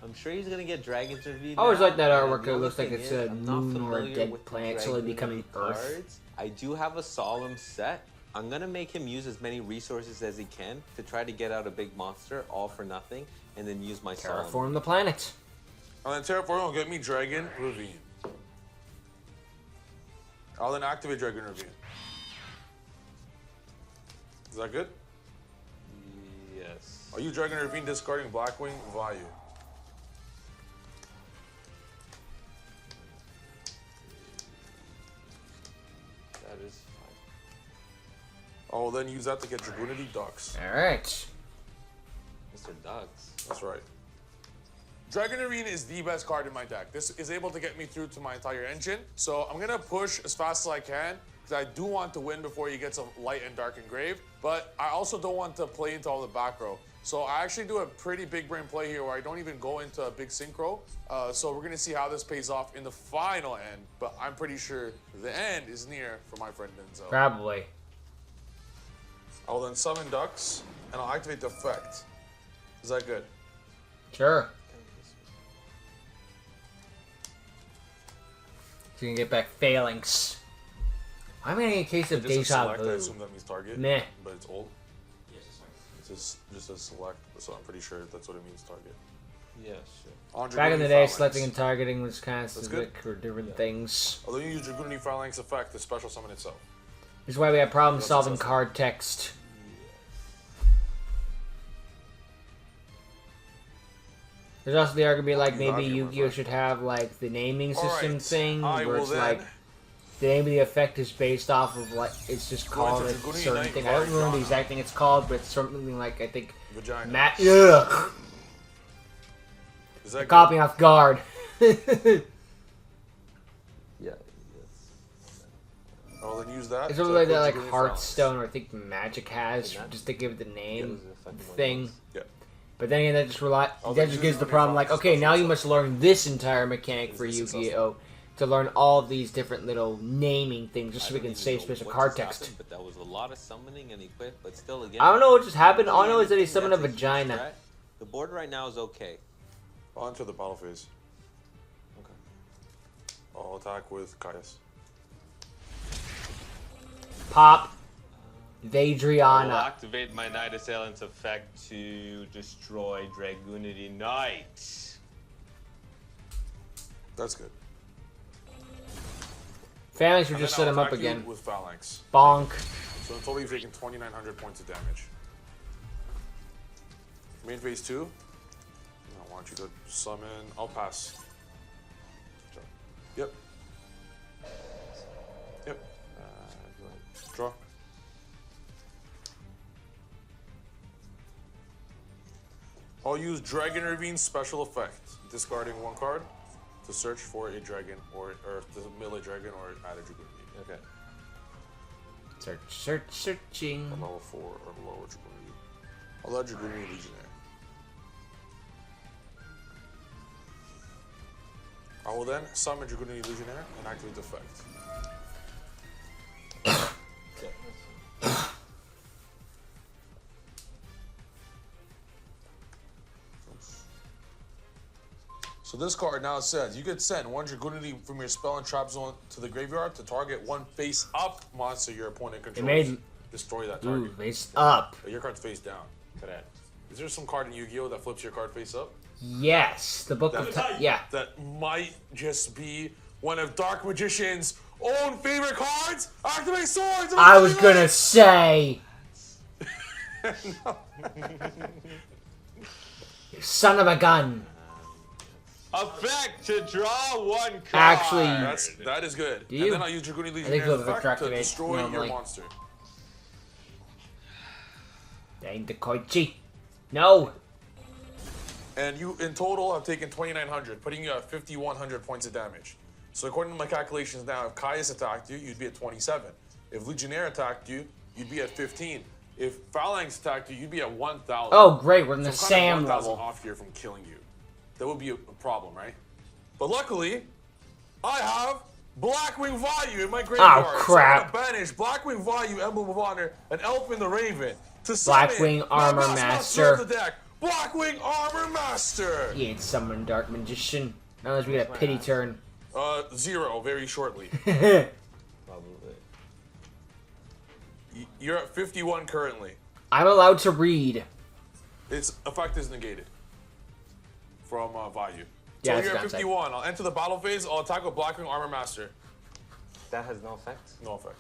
I'm sure he's gonna get Dragon's Ravine. I always now, like that and artwork. the It only looks like thing it's is, a I'm not moon or a familiar dead with the planet slowly Dragon becoming Ravine Earth. cards. I do have a solemn set. I'm gonna make him use as many resources as he can to try to get out a big monster, all for nothing, and then use my solemn. Terraform the planet. And then Terraform will get me Dragon Ravine. I'll then activate Dragon Ravine. Is that good? Yes. Are you Dragon Ravine discarding Blackwing Vayu? That is fine. I'll then use that to get Dragoonity Ducks. Alright. Mr. Ducks. That's right. Dragon Arena is the best card in my deck. This is able to get me through to my entire engine. So I'm gonna push as fast as I can because I do want to win before he gets a light and dark engraved. But I also don't want to play into all the back row. So I actually do a pretty big brain play here where I don't even go into a big synchro. So we're gonna see how this pays off in the final end. But I'm pretty sure the end is near for my friend Denzel. Probably. I will then summon ducks and I'll activate the effect. Is that good? Sure. So you can get back Phalanx. I'm in a case of Just a deja select, I vu. assume that means target. Meh. But it's old. It's just a select, so I'm pretty sure that's what it means, target. Yeah, sure. On Back in the Dragoonity day, Phalanx. selecting and targeting was kind of That's specific for different things. Although you use Dragoonity Phalanx effect to special summon itself. This is why we have problem That's solving successful. card text. There's also the argument like maybe Yu-Gi-Oh should have like the naming system Alright, thing I where will it's then- like the name of the effect is based off of like it's just called a Dragoonity certain Knight thing. I don't remember the Vargana. exact thing it's called, but it's something like I think Vagina. Matt. Ugh. Is that Caught me off guard. Yeah, yes. I'll then use that. It's to something like put that, like Dragoonity Hearthstone, or I think Magic has, Did that- just to give it the Yeah, name, it was an effect the one of thing. those. Yeah. But then again, that just Oh, that then just use gives the Dragoonity problem. Like, Phalanx okay, now special you must learn this entire mechanic for Is this Yu-Gi-Oh to learn all of these different little naming things, just so we I can don't save even know space of what card just text. happened, but that was a lot of summoning and equip, but still again. I don't know what just happened. All I know is that he anything summoned a that's huge vagina. threat. The board right now is okay. I'll enter the battle phase. Okay. I'll attack with Caius. Pop. I will Vadriana. activate my Night Assailant's effect to destroy Dragoonity Knight. That's good. Phalanx would And just then set I'll him up attack you again. with Phalanx. Bonk. So in total, you've taken 2,900 points of damage. Main phase 2. I want you to summon. I'll pass. Yep. Yep. Draw. I'll use Dragon Ravine special effect, discarding one card to search for a dragon or to mill a dragon or add a Dragon Ravine. Okay. Searching. A level 4 or lower Dragoonity. I'll add Dragoonity Legionnaire. I will then summon Dragoonity Legionnaire and activate the effect. So this card now says you could send one Dragoonity from your spell and trap zone to the graveyard to target one face-up monster your opponent controls. made- Destroy that Ooh, target. face up. But your card's face down. Correct. Is there some card in Yu-Gi-Oh that flips your card face up? Yes, the book of yeah. That might just be one of Dark Magician's own favorite cards. Activate swords. I was gonna say. You son of a gun. Effect to draw one card. Actually, That is good. Do And you? then I'll use Dragoonity I think Legionnaire we'll effect to activate destroy your normally. monster. Dang the Koichi. No. And you, in total, have taken 2,900, putting you at 5,100 points of damage. So according to my calculations now, if Caius attacked you, you'd be at 27. If Legionnaire attacked you, you'd be at 15. If Phalanx attacked you, you'd be at 1,000. Oh, great. We're in the So I'm kind of Sam 1,000 level. off here from killing you. That would be a problem, right? But luckily, I have Blackwing Vayu in my graveyard. crap. So I'm gonna banish Blackwing Vayu, Emblem of Honor, and Elfin the Raven to summon Blackwing my Armor best monster of Master. the deck, Blackwing Armor Master. He ain't summoned Dark Magician. Unless we get a pity turn. 0 very shortly. Probably. You're at 51 currently. I'm allowed to read. Its effect is negated from value. Yeah, So it's you're at downside. 51. I'll enter the battle phase. I'll attack with Blackwing Armor Master. That has no effect. No effect.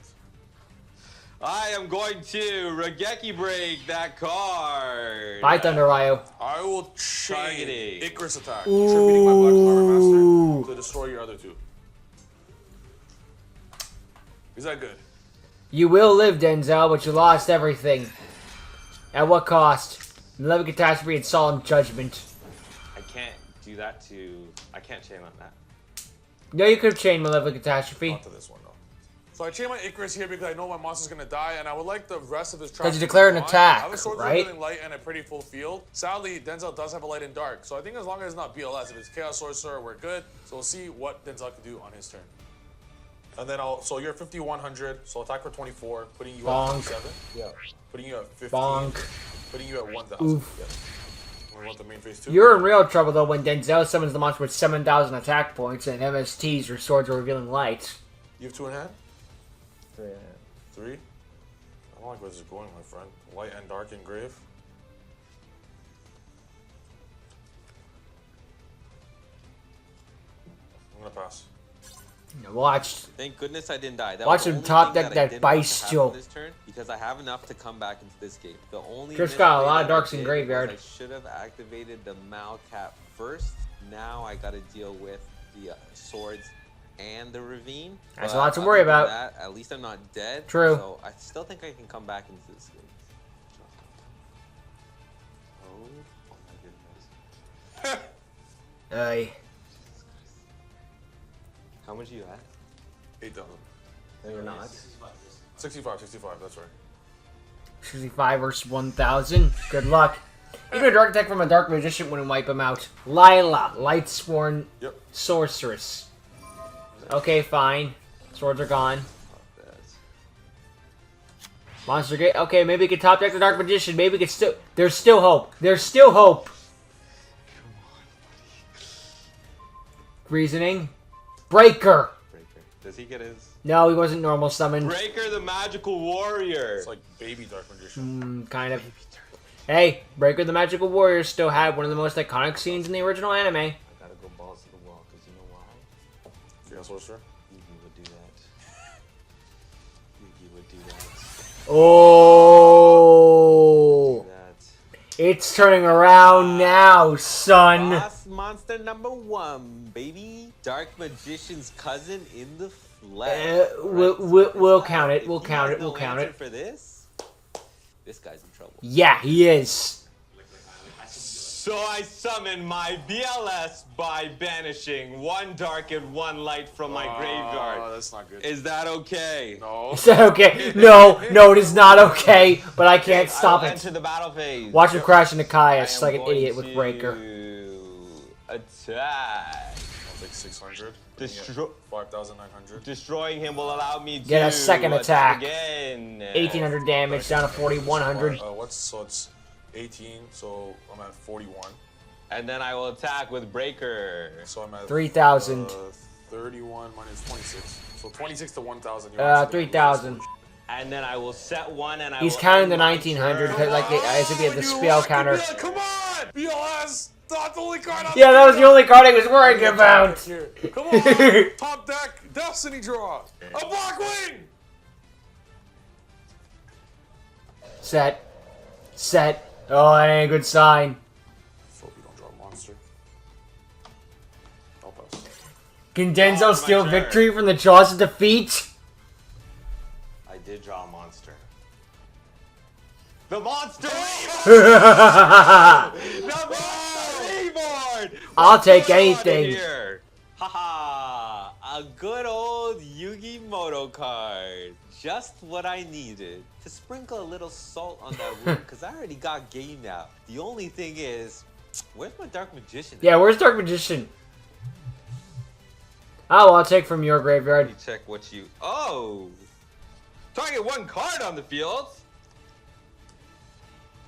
I am going to Regeki break that card. Bye, Thunder Ryo. I will chain Targeting. Icarus attack, contributing my Blackwing Armor Master to destroy your other two. Is that good? You will live, Denzel, but you lost everything. At what cost? Malevolent Catastrophe and Solemn Judgment. I can't do that to... I can't chain on that. No, you could have chained Malevolent Catastrophe. Not to this one, though. So I chain my Icarus here because I know my monster's going to die, and I would like the rest of his traps. Because you declare an to be attack, I have a sword right? wielding light and a pretty full field. Sadly, Denzel does have a light and dark, so I think as long as it's not BLS, if it's Chaos Sorcerer, we're good. So we'll see what Denzel can do on his turn. And then so you're 5,100, so attack for 24, putting you Bonk. at 27. Yeah. Putting you at 15. Bonk. Putting you at 1,000. Oof. Yeah. We want the main phase 2. You're in real trouble, though, when Denzel summons the monster with 7,000 attack points and MSTs, or Swords of Revealing Light. You have 2 in hand? 3. 3? I don't like where this is going, my friend. Light and dark and grave. I'm gonna pass. Watch. Thank goodness I didn't die. That Watch was the him only top thing deck I that didn't want to happen Bestial. This turn, because I have enough to come back into this game. The only Chris got a lot of misplay that I darks in did graveyard. was I should have activated the Malcap first. Now I got to deal with the swords and the ravine. That's a But lot to other worry than about. That, at least I'm not dead. True. So I still think I can come back into this game. Oh my goodness. Aye. How much are you at? 8,000. No, you're not. 65, that's right. 65 versus 1,000. Good luck. Even a dark attack from a Dark Magician wouldn't wipe him out. Lila, Lightsworn Yep. Sorceress. Okay, fine. Swords are gone. Monster Gate. Okay, maybe we can top deck the Dark Magician. Maybe we can still... There's still hope. There's still hope. Reasoning. Breaker. Breaker. Does he get his? No, he wasn't normal summoned. Breaker the Magical Warrior. It's like baby Dark Magician. Kind of. Hey, Breaker the Magical Warrior still had one of the most iconic scenes in the original anime. I gotta go balls to the wall, because you know why? Chaos Sorcerer? Yugi would do that. Yugi would do that. Oh! That. It's turning around now, son. Boss monster number 1, baby. Dark Magician's cousin in the flesh. We'll count it. If We'll he count has it. We'll no count answer it. For this guy's in trouble. Yeah, he is. So I summon my BLS by banishing 1 dark and 1 light from my Oh, graveyard. that's not good. Is that okay? No. Is that okay? No, it is not okay. But I can't stop I will it. enter the battle phase. Watch him crash into I Caius am like an going idiot with Breaker. to attack. It's like 600. Destro- 5,900. Destroying him will allow me to Get a second attack. again. 1,800 damage down to 4,100. So it's 18, so I'm at 41. And then I will attack with Breaker. So I'm at 3,000. 31 minus 26. So 26 to 1,000. 3,000. And then I will set 1 and I He's will counting the end my 1,900 turn. because like as if he had the spell counter. Come on! BLS! Not the only card on Yeah, that was the only card I was worried about. Here. Come on! Top deck! Destiny draw! A Blackwing! Set. Oh, that ain't a good sign. Hope you don't draw a monster. Help us. Can Denzel my steal turn. victory from the jaws of defeat? I did draw a monster. The monster The monster reborn! I'll take What's going on anything. here? Haha! A good old Yugi Moto card. Just what I needed. To sprinkle a little salt on that wound, because I already got game now. The only thing is, where's my Dark Magician? Yeah, where's Dark Magician? Oh, I'll take from your Let graveyard. me check what you... Oh! Target 1 card on the field?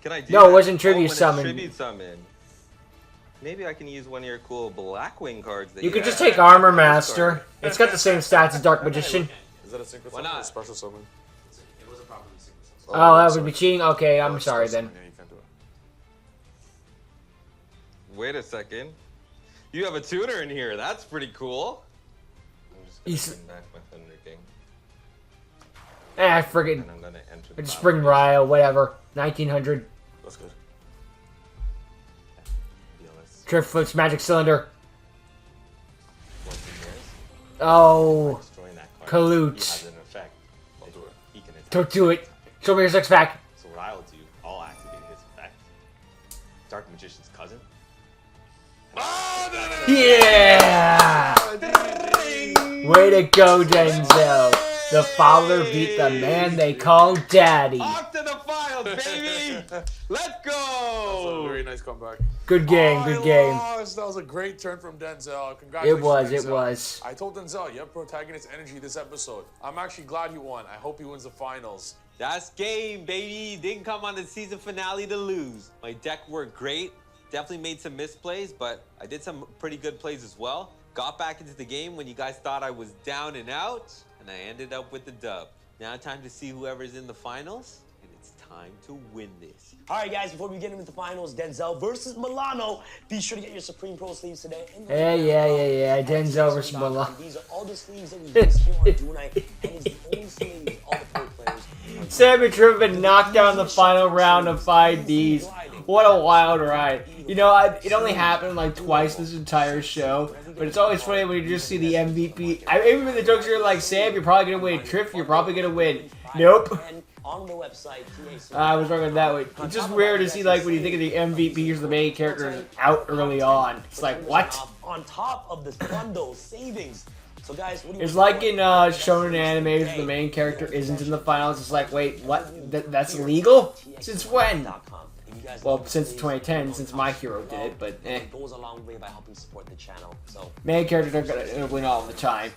Can I do No, that? it wasn't tribute when it's summon. Tribute summon. Maybe I can use one of your cool Blackwing cards. That You could just have. take Armor Master. It's got the same stats as Dark Magician. Is that a synchro Why summon or not? a special summon? It wasn't properly synchronized. Oh, that would be cheating? Okay, I'm sorry then. Yeah, you can't do it. Wait a second. You have a tuner in here. That's pretty cool. I'm just He's- gonna bring back my Thunder King. I friggin'. And I'm gonna enter I the just battle. bring Ryo, whatever. 1900. That's good. DLS. Driftfoot's Magic Cylinder. Once he wears, Oh, destroying that card. Kaloot. He has an effect. Don't do it. He can attack. don't do it. Show me your six pack. So what I'll do, I'll activate his effect. Dark Magician's cousin. Yeah! Way to go, Denzel. The father beat the man they call Daddy. Off to the finals, baby! Let's That's a go! very nice comeback. Good game, good game. Lost. That was a great turn from Denzel. Congratulations, It was, Denzel. it was. I told Denzel, you have protagonist energy this episode. I'm actually glad he won. I hope he wins the finals. That's game, baby. Didn't come on the season finale to lose. My deck worked great. Definitely made some misplays, but I did some pretty good plays as well. Got back into the game when you guys thought I was down and out, and I ended up with the dub. Now time to see whoever's in the finals, and it's time to win this. All right, guys, before we get into the finals, Denzel versus Milano. Be sure to get your Supreme Pro sleeves today. Yeah. Denzel versus Milano. These are all the sleeves that we use here on Duel Night, and it's the only sleeves all the pro players. Sammy Trippin knocked down the final round of 5Ds. What a wild ride. You know, it only happened like twice this entire show, but it's always funny when you just see the MVP. Even when the jokes are like, Sam, you're probably going to win. Triff, you're probably going to win. Nope. And on the website, I was wrong with that one. It's just weird to see, like, when you think of the MVPs, the main characters out early on. It's like, what? On top of the bundle savings. So guys, what do you It's like in shonen animes, the main character isn't in the finals. It's like, wait, what? That's illegal? Since when? Well, since 2010, since My Hero did it, but eh. It goes a long way by helping support the channel. So Main characters aren't gonna win all the time.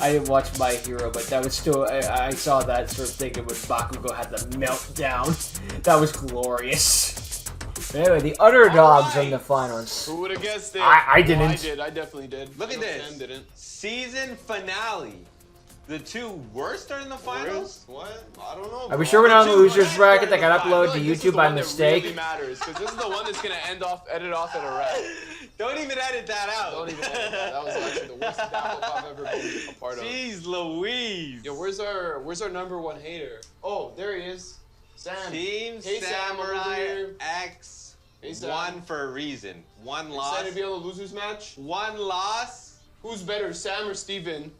I didn't watch My Hero, but that was still, I saw that sort of thing when Bakugo had the meltdown. That was glorious. But anyway, the underdogs are in the finals. Who would have guessed it? I didn't. Well, I did. I definitely did. Look at I know this. Sam didn't. Season finale. The two worst are in the finals? What? I don't know. Are we bro. sure we're not on the Two losers worst bracket are that in the got I feel uploaded like to this is YouTube the by one that mistake? really matters, because this is the one that's gonna edit off at a red. Don't even edit that out. Don't even edit that. That was actually the worst dap I've ever been a part of. Jeez Louise. Yo, where's our number one hater? Oh, there he is. Sam. Team Hey, Sam, over Samurai here. X Hey, Sam. won for a reason. One loss. Excited to be on the losers match? One loss. Who's better, Sam or Steven?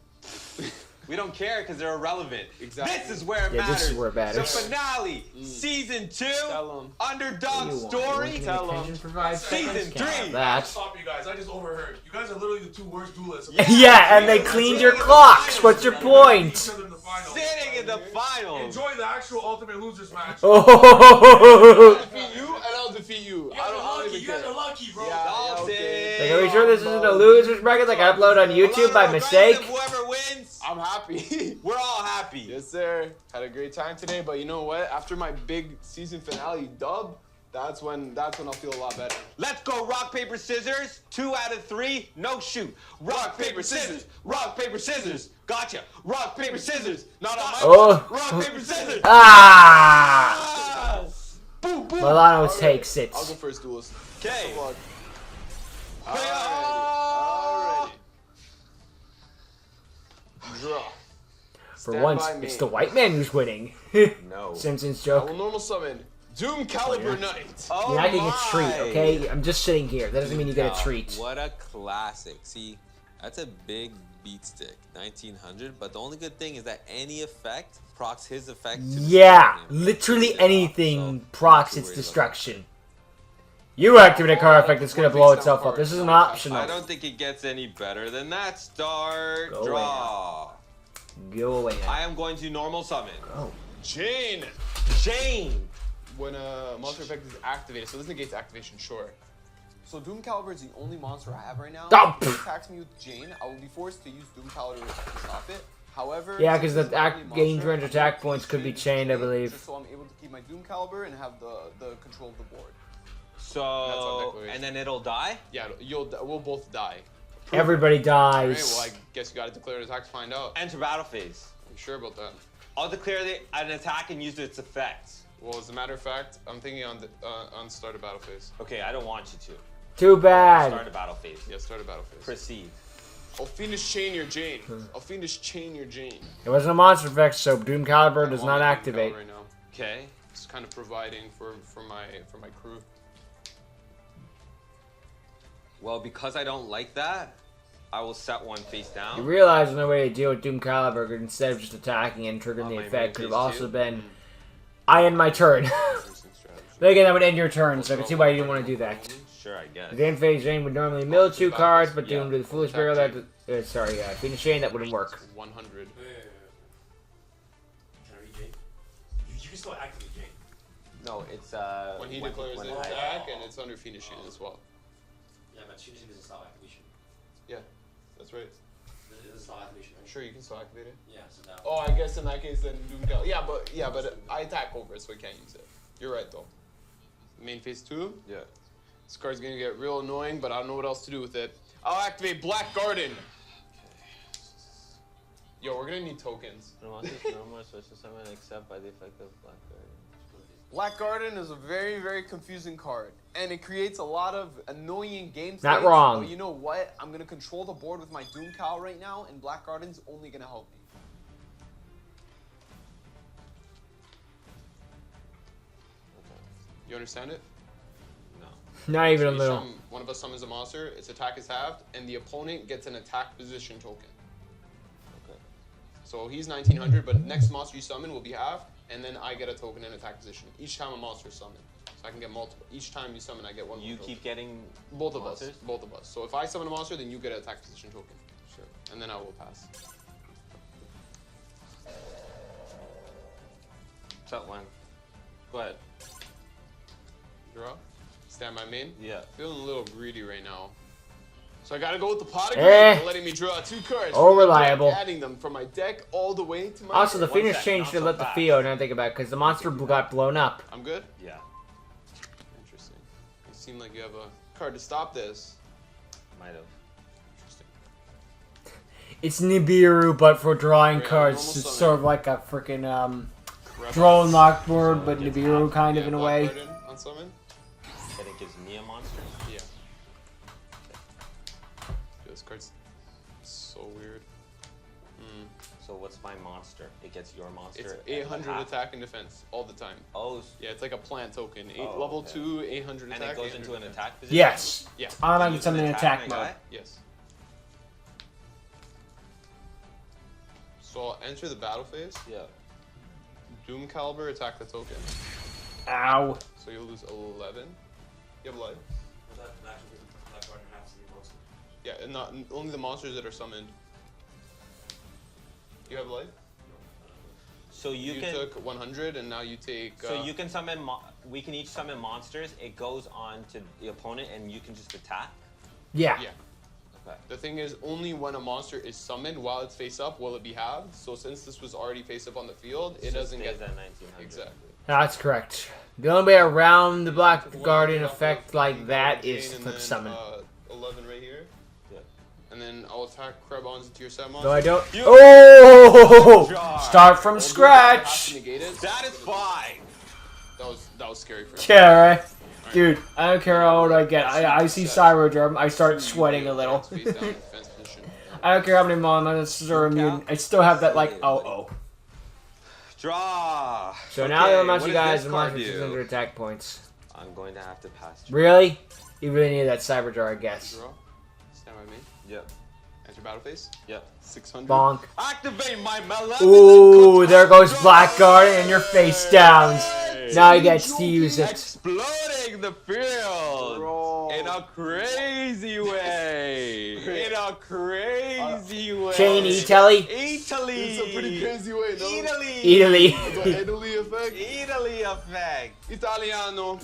We don't care because they're irrelevant. Exactly. This is where it Yeah, matters. this is where it matters. The finale, season 2, Tell 'em. underdog You want story. Tell 'em. attention for 5 seconds? Season Can't have 3. that. Stop you guys. I just overheard. You guys are literally the two worst duelists. Yeah, and they cleaned your clocks. What's your point? Each other in the finals. Sitting in the finals. Enjoy the actual Ultimate Losers match. Oh. Defeat you, and I'll defeat you. You guys I are don't lucky. even You guys care. are lucky, bro. Yeah, Dalton. okay. Like, are we sure this isn't a losers bracket like I upload on YouTube by mistake? Whoever wins, I'm happy. we're all happy. Yes, sir. Had a great time today, but you know what? After my big season finale dub, that's when I'll feel a lot better. Let's go rock, paper, scissors. 2 out of 3, no shoot. Rock, paper, scissors. Rock, paper, scissors. Gotcha. Rock, paper, scissors. Not on my Oh. Rock, paper, scissors. Ah! Boom, boom. Milano Alright, takes it. I'll go first, duelist. Okay. Alrighty. Draw. For Stand once, by me. it's the white man who's winning. No. Simpsons I will joke. normal summon Doom Caliber Knight. Oh You're not getting a treat, my. okay? I'm just sitting here. That doesn't mean you get a treat. What a classic. See, that's a big beat stick. 1900, but the only good thing is that any effect procs his effect to Yeah, destroy him. literally Turns it off, anything so procs not its too worried about destruction. You activate a card effect that's gonna blow itself up. This is an I optional. don't think it gets any better than that. Start, Go draw. Go away. I am going to normal summon. Oh. Jane. Jane. When a monster effect is activated, so this negates activation, sure. So Doom Caliber is the only monster I have right now. Oh, If it attacks me with Jane, I will be forced to use Doom Caliber to stop it. However, Yeah, because since the it's a gain monster, range I'm attack able to points could be use chained, I chain believe. just so I'm able to keep my Doom Caliber and have the control of the board. So, and then it'll die? Yeah, we'll both die. Everybody Alright, dies. well, I guess you gotta declare an attack to find out. Enter battle phase. Are you sure about that? I'll declare an attack and use its effects. Well, as a matter of fact, I'm thinking on start a battle phase. Okay, I don't want you to. Too bad. Start a battle phase. Yeah, start a battle phase. Proceed. I'll Fiendish Chain your Jane. I'll Fiendish Chain your Jane. It wasn't a monster effect, so Doom Caliber does I'm not on my Doom activate. Caliber right now. Okay. It's kind of providing for my crew. Well, because I don't like that, I will set one face You down. realize no way to deal with Doom Caliber instead of just attacking and triggering On the my effect could have main also phase been I end my turn. Interesting strategy. Then again, that would end your turn, so I can see why you didn't want to do that. Sure, I guess. The end phase Jane would normally mill 2 cards, but due to the foolish barrel that Phoenix Chain that wouldn't work. 100. Can I read Jane? You can still activate Jane. No, it's When he declares an attack, and it's under Fiendish Chain as well. Yeah, but she doesn't stop activation. Yeah, that's right. It doesn't stop activation, right? Sure, you can still activate it. Yeah, so now. Oh, I guess in that case then Doom Caliber. Yeah, but I attack over it, so I can't use it. You're right though. Main phase 2. Yeah. This card's gonna get real annoying, but I don't know what else to do with it. I'll activate Black Garden. Yo, we're gonna need tokens. No more special summon except by the effect of Black Guardian. Black Garden is a very, very confusing card, and it creates a lot of annoying game states. Not wrong. But you know what? I'm gonna control the board with my Doom Cal right now, and Black Garden's only gonna help me. You understand it? Not even a You little. one of us summons a monster, its attack is halved, and the opponent gets an attack position token. Okay. So he's 1900, but next monster you summon will be halved, and then I get a token in attack position. Each time a monster is summoned. So I can get multiple. Each time you summon, I get one You more keep token. getting Both of monsters? us. Both of us. So if I summon a monster, then you get an attack position token. Sure. And then I will pass. Shut one. Go ahead. Draw. Stand my main. Yeah. Feeling a little greedy right now. So I gotta go with the pot of greed, Eh. letting me draw 2 cards. Oh, from my deck, reliable. adding them from my deck all the way to my Also, the deck. Phoenix sec, Chain not should have so let the fast. Theo, now think about it, because the monster got blown up. I'm good? Yeah. Interesting. You seem like you have a card to stop this. Might have. Interesting. It's Nibiru, but for drawing Yeah, cards. normal It's summon. sort of like a freaking Crap. draw and lock board, but Gets Nibiru half. kind of Yeah, in a Black way. Garden on summon? Then it gives me a monster. Yeah. This card's so weird. So what's my monster? It gets your monster. It's and 800 half. attack and defense all the time. Oh, Yeah, it's like a plant token. Oh, Level okay. 2, 800 and attack. it goes 800 into an defense. attack position? Yes. Yeah. Automatically Use something in attack my mode. guy? Yes. So I'll enter the battle phase. Yeah. Doom Caliber, attack the token. Ow. So you'll lose 11. You have life. Was that an actual Black Garden has to be monster? Yeah, and not only the monsters that are summoned. You have life. So you You can. took 100, and now you take. So you can summon. We can each summon monsters. It goes on to the opponent, and you can just attack. Yeah. Yeah. Okay. The thing is, only when a monster is summoned while it's face up will it be halved. So since this was already face up on the field, it So doesn't stays get at 1900. exactly. That's correct. The only way around the Black Guardian effect like that is to And click then, summon. 11 right here. Yeah. And then I'll attack Krebons into your set monster. Though I don't. Oh! Start from Have scratch! to negate it. That is fine. That was scary for me. Yeah, right? Dude, I don't care how old I get. I see Cybergerm, I start sweating a little. Face down in defense position. I don't care how many monsters are immune. I still have that, like, oh. Draw. So now that I'm what asking you does guys, this the card monster do? 600 attack points. I'm going to have to pass. Really? You really need that Cyberjar, I guess. Draw. Stand by me. Yep. Enter battle phase. Yep. 600. Bonk. Activate my malevolent. Ooh, there goes Black Guardian and your face downs. Now he gets to use it. Exploding the field Bro. in a crazy way. In a crazy way. Chain Italy. Italy. It's a pretty crazy way, no? Italy. Italy. The Italy effect. Italy effect. Italiano.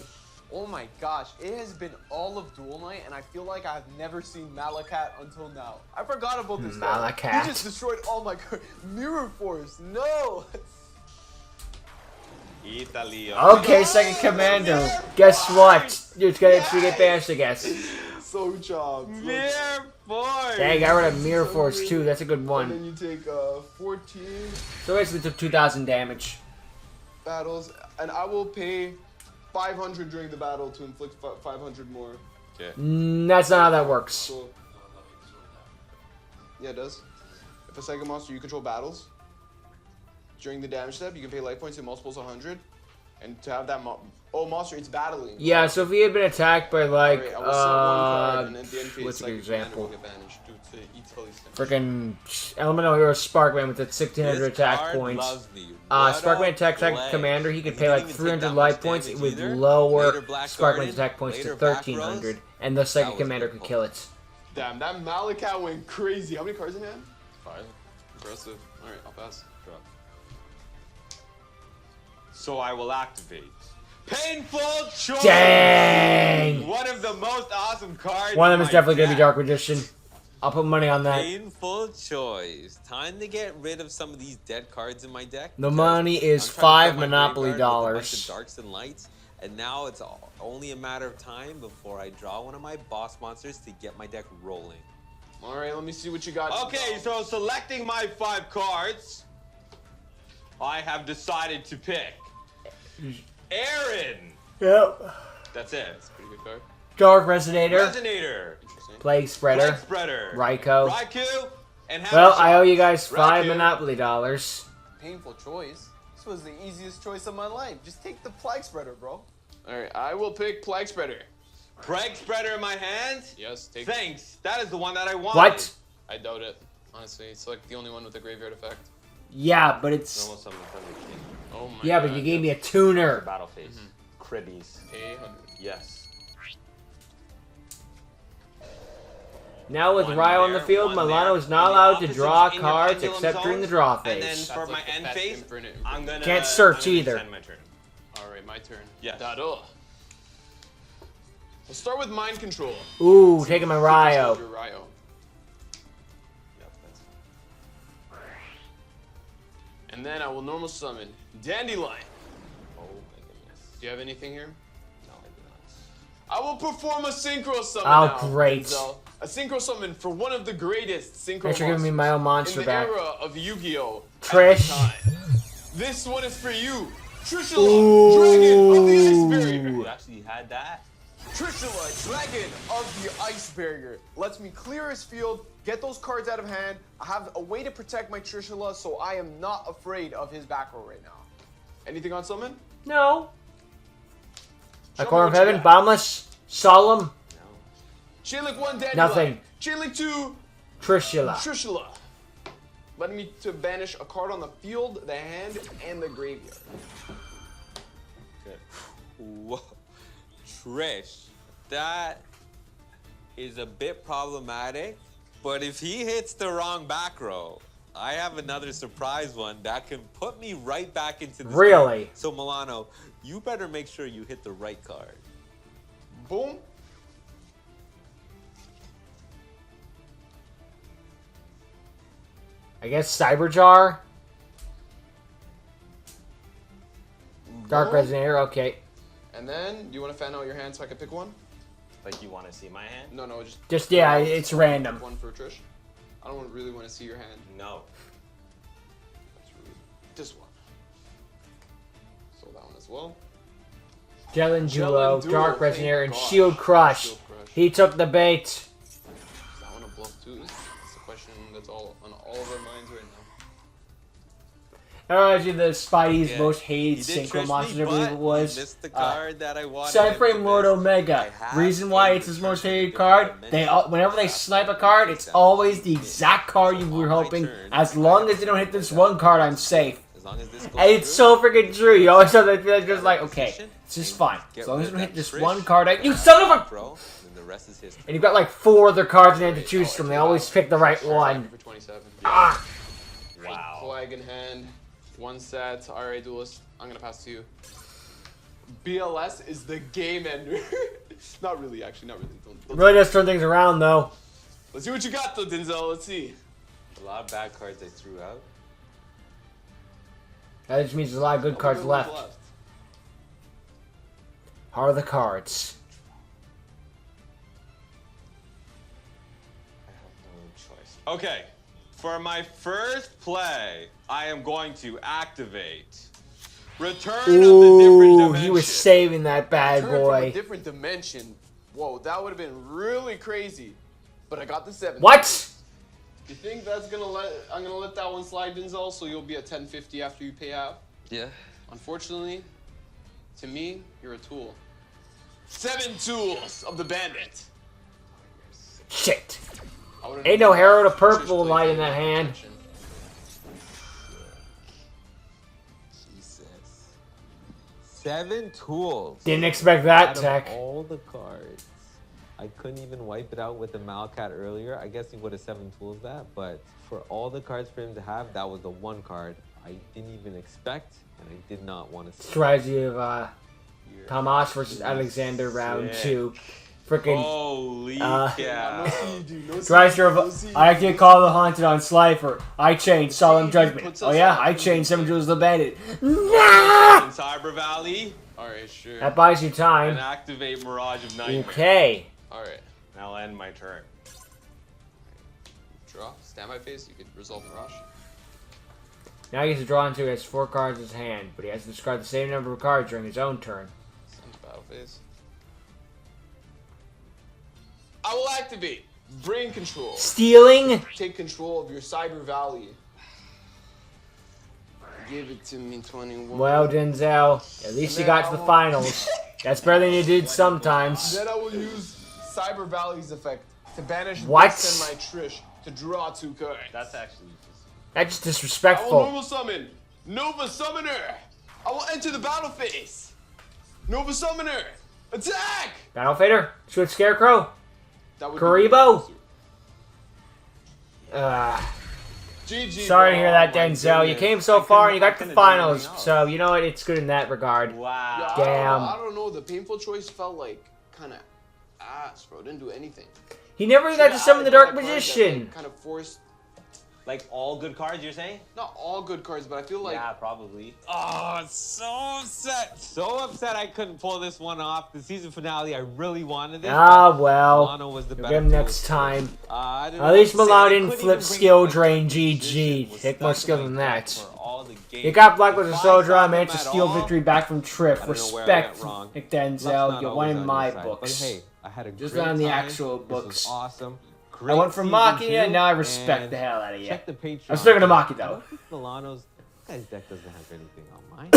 Oh my gosh, it has been all of Duel Night, and I feel like I've never seen Malacat until now. I forgot about this guy. Malacat. He just destroyed all my cards. Mirror Force, no! Italy. Okay, second commander. Guess what? You're gonna get banished, I guess. So chopped. Mirror Force. Dang, I got rid of Mirror Force too. That's a good And one. then you take 14 So basically took 2,000 damage. battles, and I will pay 500 during the battle to inflict 500 more. That's not how that works. So, yeah, it does. If a second monster you control battles, during the damage step, you can pay life points in multiples of 100. And to have that monster, it's battling. Yeah, so if he had been attacked by like, Alright, I will set one card, and at the end phase, what's a good second commander will example? get banished due to Italy's Freaking Elemental Hero Sparkman with that 1,600 This attack card points. loves me. What Sparkman a attack play. commander, he could And pay he like didn't even take 300 that life much points damage with either. lower Later Black Sparkman's Garden, attack points to later Back 1,300. Rows. And the second That was commander good could kill it. Damn, that Malacat went crazy. How many cards in hand? 5. Impressive. Alright, I'll pass. Drop. So I will activate. Painful Choice! Dang! One of the most awesome cards. One of them in is my definitely going to be deck. Dark Magician. I'll put money on that. Painful Choice. Time to get rid of some of these dead cards in my deck. The because money is I'm trying to 5 fill my Monopoly graveyard with a dollars. bunch of darks and lights, and now it's only a matter of time before I draw one of my boss monsters to get my deck rolling. Alright, let me see what you got. Okay, so selecting my 5 cards, I have decided to pick Aaron. Yep. That's it. Pretty good card. Dark Resonator. Resonator. Plague Spreader. Plague Spreader. Raikou. Raikou. And Well, Hammershot. I owe you guys 5 Raikou. Monopoly dollars. Painful choice. This was the easiest choice of my life. Just take the Plague Spreader, bro. Alright, I will pick Plague Spreader. Plague Spreader in my hand? Yes, take Thanks. That is the one that I wanted. What? I doubt it. Honestly, it's like the only one with a graveyard effect. Yeah, but it's... Almost something from the king. Oh my Yeah, god. but you gave me a tuner. Battle phase. Cribbies. Pay 100. Yes. Now with One Ryo on the there, field, one Milano there. is not On the allowed to opposite draw in your cards pendulum except during the zones, draw And then phase. for That's my like the end best phase, infinite I'm gonna... Can't search I'm gonna either. end my turn. Alright, my turn. Yes. Dado. We'll start with Mind Control. Ooh, taking my Ryo. Your Ryo. Yep, that's... And then I will normal summon Dandelion. Oh my goodness. Do you have anything here? No, I do not. I will perform a synchro summon Oh, now, great. Denzel. A synchro summon for one of the greatest synchro Thanks for giving me monsters my own monster in the back. era of Yu-Gi-Oh! Trish. At the time. This one is for you. Trishula, Dragon of the Ice Barrier. You actually had that? Trishula, Dragon of the Ice Barrier. Lets me clear his field, get those cards out of hand. I have a way to protect my Trishula, so I am not afraid of his back row right now. Anything on summon? No. Show A me Corner of what you Heaven, got. Boundless, Solemn, Chainlink 1, Dandelion. Nothing. Chainlink 2, Trishula. Trishula. Letting me to banish a card on the field, the hand, and the graveyard. Good. Whoa. Trish, that is a bit problematic, but if he hits the wrong back row, I have another surprise one that can put me right back into the Really? So Milano, you better make sure you hit the right card. Boom. I guess Cyberjar. Dark Boom. Resonator, okay. And then, do you want to fan out your hand so I can pick one? Like you want to see my hand? No, Just, yeah, it's random. Pick one for Trish. I don't really want to see your hand. No. That's rude. This one. So that one as well. Jellin Duo, Duo, Dark thank Resonator, and God. Shield Crush. Shield Crush. He took the bait. Is that one a bluff too? It's a question that's all on all of our minds right now. I reminds you of the Spidey's Yeah. most He hated did synchro trish monster, me, I believe but it was. he missed the card that I wanted. Sunframe him to Lord miss. Omega. I have Reason why a it's his most return hated to card, the they dimension. whenever they snipe a card, it's always the exact card you were hoping. As long as they don't hit this one card, I'm safe. As long as this goes And it's through, so freaking true. You always have that feeling just like, okay, it's just fine. As long as you don't hit this one card, you son of a... bro, then the rest is history. And you've got like 4 other cards in hand to choose from. They always pick the right one. For 27. Ah! Wow. Flag in hand. One set. Alright, Duelist. I'm gonna pass to you. BLS is the game ender. Not really, actually, not really. Don't Really does turn things around, though. Let's see what you got, though, Denzel. Let's see. A lot of bad cards I threw out. That just means there's a lot of good cards left. How are the cards? I have no choice. Okay, for my first play, I am going to activate Return of the Different Dimension. He was saving that bad Return from boy. a different dimension. Whoa, that would have been really crazy. But I got the 7. What? You think that's I'm gonna let that one slide, Denzel, so you'll be at 1050 after you pay out? Yeah. Unfortunately, to me, you're a tool. 7 tools of the bandit. Shit. Ain't no Herald of Purple light in that hand. Jesus. 7 tools. Didn't expect that, Out of Tech. all the cards, I couldn't even wipe it out with the Malcat earlier. I guess he would have 7 tools that, but for all the cards for him to have, that was the one card I didn't even expect, and I did not want to see. Strategy of Tomas versus Alexander round 2. Freaking. Holy cow. No, I can call the Haunted on Slifer. I changed Solemn Judgment. Oh yeah, I changed 7 Jewels of the Bandit. Nah! In Cyber Valley, Alright, sure. That buys you and time. activate Mirage of Nightmare. Okay. Alright. And I'll end my turn. Draw. Stand by face. You could resolve the rush. Now he gets to draw into his 4 cards in his hand, but he has to discard the same number of cards during his own turn. Send to battle phase. I will activate Brain Control. Stealing? Take control of your Cyber Valley. Give it to me, 21. Well, Denzel, at least you got to the finals. That's better than you did sometimes. Then I will use Cyber Valley's effect to banish What? this and my Trish to draw 2 cards. That's actually just... That's I will disrespectful. normal summon Nova Summoner. I will enter the battle phase. Nova Summoner, attack! Battle Fader? Shoot Scarecrow? That would Karibo? be GG. Sorry to hear that, my Denzel. You goodness. came so I far and you got couldn't to the have done finals, anything else. so you know what? It's good in that regard. Wow. Damn. I don't know. The painful choice felt like kind of ass, bro. Didn't do anything. He never even got to summon the Dark Magician. Kind of forced. Like all good cards, you're saying? Not all good cards, but I feel like. Yeah, probably. Oh, so upset. So upset I couldn't pull this one off. The season finale, I really wanted it. Ah, but well. Milano was the You'll better get him player. next time. I don't At know least what to say. Milano I didn't couldn't flip even bring skill up drain the GG. position. Was Take more stuck skill in than my deck that. for all the games. You got Blackwood If I Soldier, saw managed to them at steal all, victory back from I Triff. don't know where I Respect, went wrong. Nick Luck's Denzel. not You always won in on my your side, books. But hey, I had a Just great not in the time. actual This books. was awesome. I went from Great mocking you, season and now I two, respect and the hell out of you. Check the Patreon. I'm still gonna mock you, though. I don't think Milano's guy's deck doesn't have anything on mine.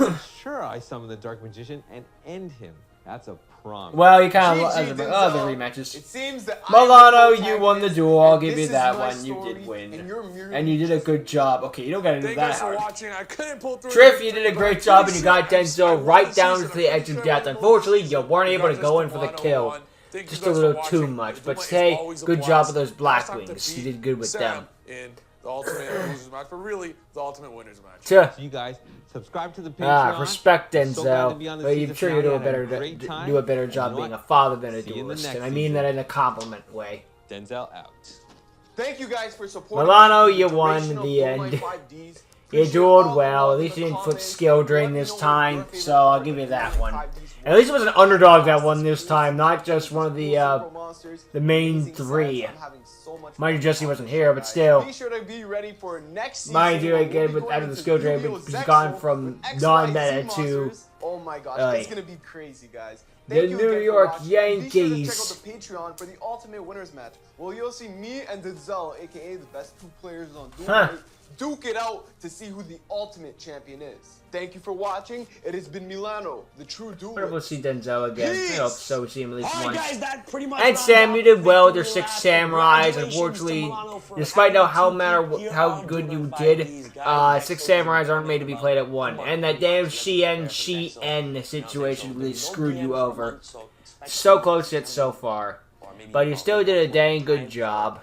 I'll make sure I summon the Dark Magician and end him. That's a promise. Well, you kind of GG, the Denzel. rematches. It seems that Milano, I'm the you won the protagonist, duel. I'll and give you this is that my one. You story, did win. And, you're merely And you did a good job. Okay, you don't gotta do Thank you guys that for hard. watching. I couldn't pull through. Triff, you did a great job, and you got Denzel right down to the edge of death. Unfortunately, you weren't able to go in for the kill. Just a little too much. But hey, good job with those Black Wings. You did good with them. In the ultimate losers match, but really the ultimate winners match. Tuh. So you guys subscribe to the Patreon. Respect So glad to be Denzel, on the but I'm season sure you do finale. a I had better great time. do a better And job you know being a what? father than a See you in the duelist, next and I mean season. that in a compliment way. Denzel out. Thank you guys for supporting. Milano, me through you the won duration of the all my end. 5Ds. You Appreciate dueled all the well. love At least in you the didn't flip comments. skill drain Let me this know what time, your favorite so I'll card give you is. that one. 5Ds At least it was an underdog that won this time, not just one of the main Amazing three. sets. I'm having so much Mind you, fun Jesse watching wasn't you here, but guys. still. Be sure to be ready for next season. Mind you, where we'll again, be with going after the into skill drain, Yu-Gi-Oh! he's Zexal gone from with XYZ non-meta to monsters. Oh my gosh, uh, it's gonna be crazy, guys. the Thank you New again for York watching. Be sure to Yankees. check out the Patreon for the ultimate winners match. Well, you'll see me and Denzel, aka the best 2 players on Duel, duke it out to see who the ultimate champion is. Thank you for watching. It has been Milano, the true We'll duelist. see Denzel again. I hope so. We see him at least Alright, once. guys, that pretty much And rounds Sam, out you did well with the your 6 last. samurais. Congratulations to Unfortunately, Milano for despite having how two matter here how on good you Duel by did, these guys. 6 samurais aren't made to be played at 1. And that damn Shien situation really screwed you over. So close yet so far. But you still did a dang good job.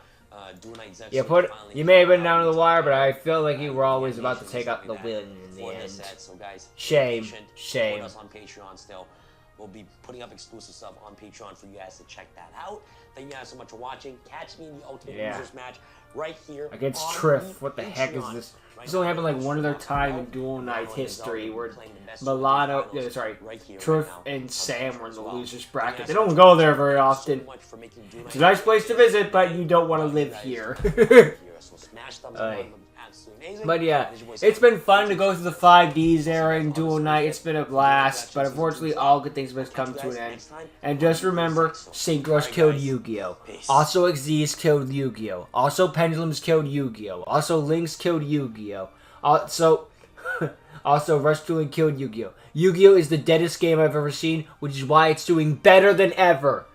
Duel Night Zexal You finally may have been came down out to the wire, but I into feel like you were always the about to animation take out the stuff like win that in the for end. this set. So guys, be Shame. patient, Shame. support us on Patreon still. We'll be putting up exclusive stuff on Patreon for you guys to check that out. Thank you guys so much for watching. Catch me in the Ultimate Losers match right here Against on Triff. the What the heck is Patreon. this? Right This only now, happened like one other Denzel time in Duel Night and history Denzel where playing the best Milano, of the finals right here, Triff right now, and on Sam Patreon were in as the well. losers Thank you bracket. guys They so don't much. go there very Thank you often. so much for making Duel It's a Night nice place to visit, but you don't want to Love you live guys. here. So smash thumbs up, Aye. absolutely amazing. But yeah, And your boy it's Sam. been fun to go through the 5Ds era in Duel Night. It's been a blast, but unfortunately all good things must come to an end. And just remember, Synchros killed Yu-Gi-Oh! Also Xyz killed Yu-Gi-Oh! Also Pendulums killed Yu-Gi-Oh! Also Lynx killed Yu-Gi-Oh! Also Rush Dueling killed Yu-Gi-Oh! Yu-Gi-Oh! Is the deadest game I've ever seen, which is why it's doing better than ever.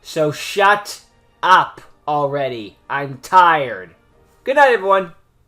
So shut up already. I'm tired. Good night, everyone.